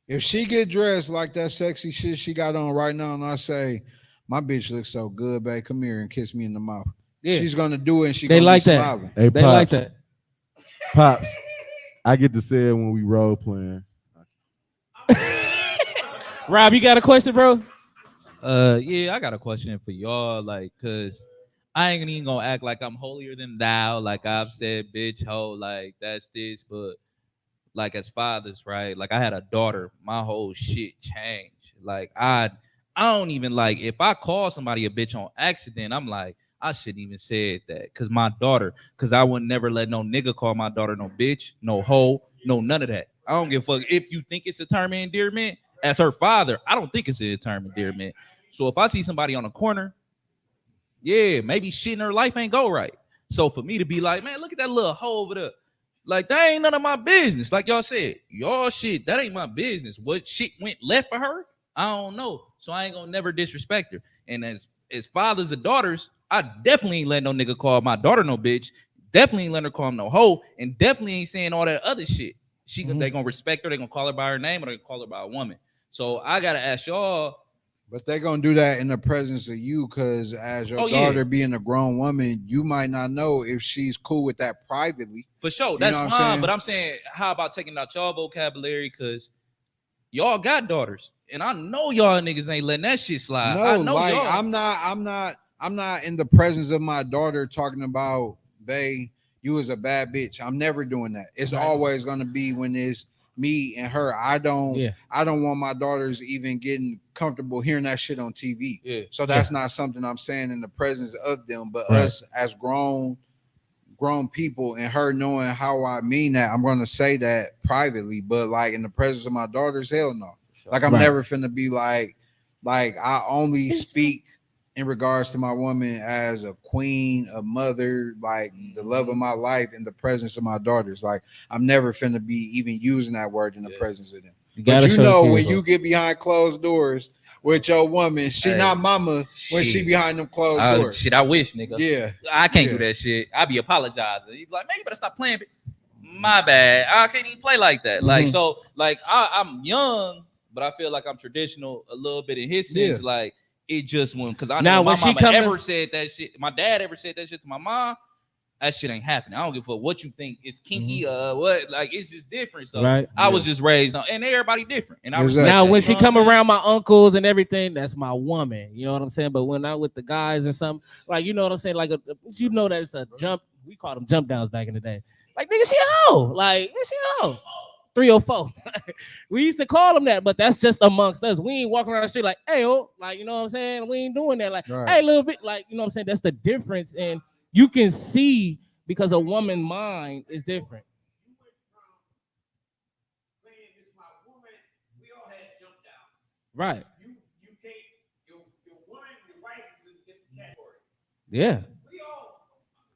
If she get dressed like that sexy shit she got on right now, and I say, my bitch looks so good, babe, come here and kiss me in the mouth. Yeah. She's gonna do it, and they gonna like be that. smiling. Hey, they like that. Pops, I get to say it when we role playing. Rob, you got a question, bro? Yeah, I got a question for y'all, like, cause I ain't even gonna act like I'm holier than thou, like I've said, bitch, ho, like that's this, but like as fathers, right? Like I had a daughter, my whole shit changed. Like I don't even like if I call somebody a bitch on accident, I'm like, I shouldn't even say that, cause my daughter, cause I would never let no nigga call my daughter no bitch, no hoe, no none of that. I don't give a fuck if you think it's a term of endearment. As her father, I don't think it's a term of endearment. So if I see somebody on the corner, yeah, maybe shit in her life ain't go right. So for me to be like, man, look at that little hoe over there. Like, that ain't none of my business. Like y'all said, y'all shit, that ain't my business. What shit went left for her, I don't know. So I ain't gonna never disrespect her. And as fathers and daughters, I definitely ain't letting no nigga call my daughter no bitch. Definitely ain't letting her call him no hoe. And definitely ain't saying all that other shit. They gonna respect her. They gonna call her by her name, or they gonna call her by a woman. So I gotta ask y'all. But they're gonna do that in the presence of you, because as your daughter being a grown woman, you might not know if she's cool with that privately. For sure, that's fine. But I'm saying, how about taking out y'all vocabulary, because y'all got daughters, and I know y'all niggas ain't letting that shit slide. No, I know like y'all. I'm not in the presence of my daughter talking about, bae, you was a bad bitch. I'm never doing that. It's always gonna be when it's me and her. I don't want my daughters even getting comfortable hearing that shit on TV. Yeah. So that's not something I'm saying in the presence of them, but us as grown people and her knowing how I mean that, I'm gonna say that privately. But like in the presence of my daughters, hell no. Like I'm never finna be like I only speak in regards to my woman as a queen, a mother, like the love of my life in the presence of my daughters. Like I'm never finna be even using that word in the presence of them. But you know, when you get behind closed doors with your woman. She Hey, not mama when she shit. behind them closed doors. Shit, I wish, nigga. Yeah. I can't Yeah. do that shit. I be apologizing. You be like, man, you better stop playing. My bad. I can't even play like that. Like, so, like, I'm young, but I feel like I'm traditional a little bit in his sense. Yeah. Like, it just went because I Now, know my when she mama come ever to- said that shit. My dad ever said that shit to my mom. That shit ain't happening. I don't give a fuck what you think. It's kinky, what? Like, it's just different. So Right. I was just raised on, and everybody different. And I Exactly. respect Now, that, when you she know what I'm come saying? around my uncles and everything, that's my woman. You know what I'm saying? But when I'm with the guys or something, like, you know what I'm saying? Like, you know, that's a jump. We called them jump downs back in the day. Like, nigga, she a hoe. Like, nigga, she a hoe. 304. We used to call them that, but that's just amongst us. We ain't walking around the street like, hey, oh, like, you know what I'm saying? We ain't doing that. Like, Right. hey, little bit, like, you know what I'm saying? That's the difference. And you can see because a woman's mind is different. Right. You can't. Your woman, your wife is in a different category. Yeah. We all.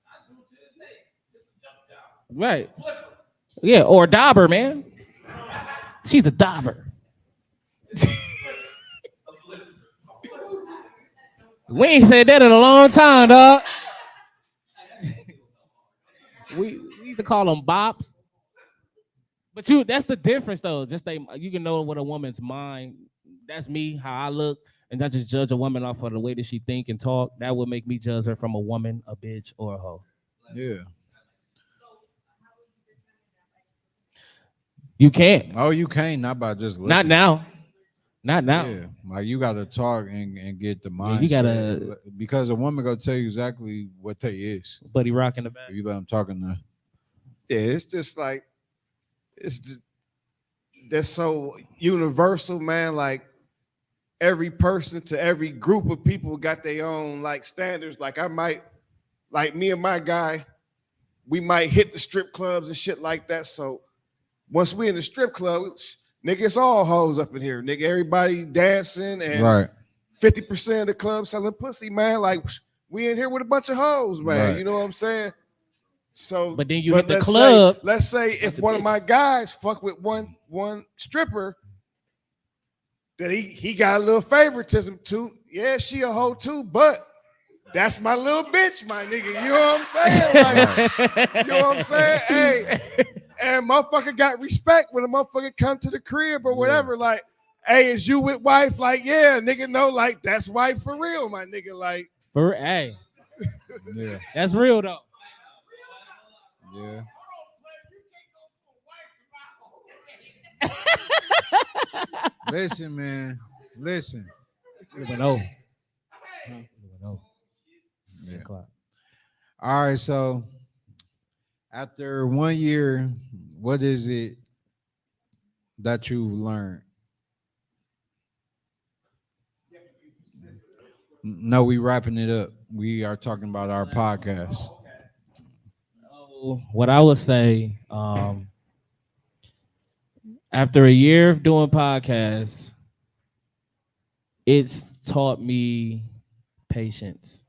I do to this day. Just a jump down. Right. Flipper. Yeah, or a dauber, man. She's a dauber. We ain't said that in a long time, dog. We used to call them bops. But that's the difference though. You can know what a woman's mind. That's me, how I look, and not just judge a woman off of the way that she think and talk. That would make me judge her from a woman, a bitch, or a hoe. Yeah. You can't. Oh, you can't. Not by just looking. Not now. Not now. Yeah, like you got to talk and get the mindset. Yeah, you gotta- because a woman gonna tell you exactly what they is. Buddy rocking the back. If you let them talk in the. Yeah, it's just like that's so universal, man. Like every person to every group of people got their own like standards. Like I might, like me and my guy, we might hit the strip clubs and shit like that. So once we in the strip club, nigga, it's all hoes up in here. Nigga, everybody dancing and Right. 50% of the club selling pussy, man. Like we in here with a bunch of hoes, man. Right. You know what I'm saying? So, But then you hit the let's club, let's say if bunch of one of my bitches. guys fuck with one stripper that he got a little favoritism to. Yeah, she a hoe too, but that's my little bitch, my nigga. You know what I'm saying? Like, you know what I'm saying? Hey, and motherfucker got respect when a motherfucker come to the crib or whatever. Like, hey, is you with wife? Like, yeah, nigga, no, like that's wife for real, my nigga. Like, Hey, Yeah. that's real though. Yeah. Listen, man. Listen. No. Yeah. All right. So after 1 year, what is it that you've learned? No, we wrapping it up. We are talking about our podcast. So what I would say, after a year of doing podcasts, it's taught me patience.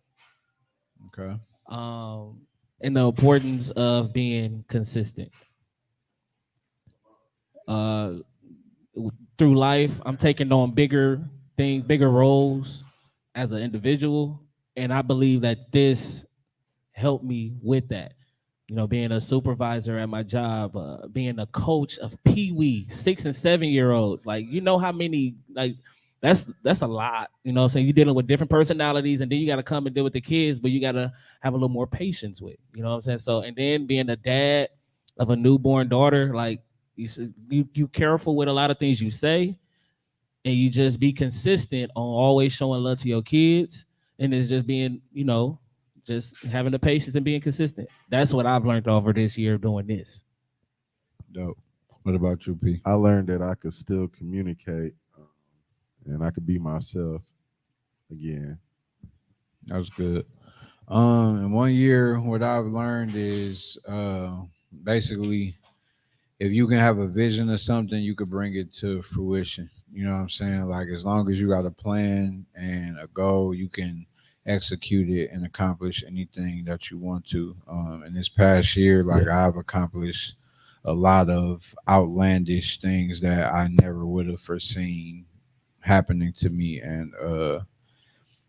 Okay. And the importance of being consistent. Through life, I'm taking on bigger things, bigger roles as an individual, and I believe that this helped me with that. You know, being a supervisor at my job, being a coach of Pee-wee, 6 and 7 year olds. Like, you know how many, like, that's a lot. You know what I'm saying? You're dealing with different personalities, and then you got to come and deal with the kids, but you got to have a little more patience with. You know what I'm saying? So, and then being a dad of a newborn daughter, like, you careful with a lot of things you say, and you just be consistent on always showing love to your kids, and it's just being, you know, just having the patience and being consistent. That's what I've learned over this year doing this. Dope. What about you, P? I learned that I could still communicate and I could be myself again. That's good. In 1 year, what I've learned is basically if you can have a vision of something, you could bring it to fruition. You know what I'm saying? Like as long as you got a plan and a goal, you can execute it and accomplish anything that you want to. In this past year, like I've accomplished a lot of outlandish things that I never would have foreseen happening to me, and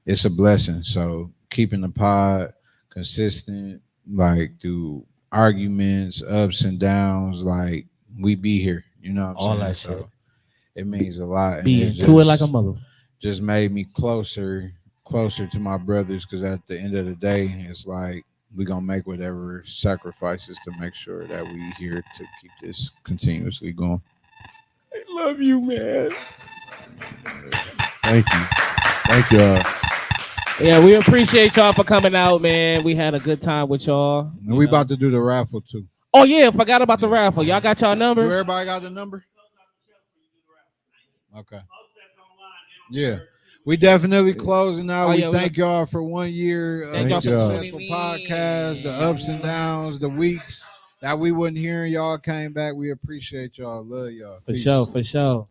it's a blessing. So keeping the pod consistent, like through arguments, ups and downs, like we be here. You know what I'm All saying? that So shit. it means a lot, and Be it into it like a mother. just made me closer to my brothers, because at the end of the day, it's like we gonna make whatever sacrifices to make sure that we here to keep this continuously going. I love you, man. Thank you. Thank y'all. Yeah, we appreciate y'all for coming out, man. We had a good time with y'all. And we about to do the raffle too. Oh yeah, forgot about the raffle. Y'all got y'all Do numbers? everybody got the number? Okay. Yeah. We definitely closing out. Oh, We yeah, thank y'all for 1 year. Thank y'all for Successful tuning podcast, the ups and downs, the weeks that we wasn't hearing. Y'all came back. We appreciate y'all. Love y'all. For Peace. sure, for sure.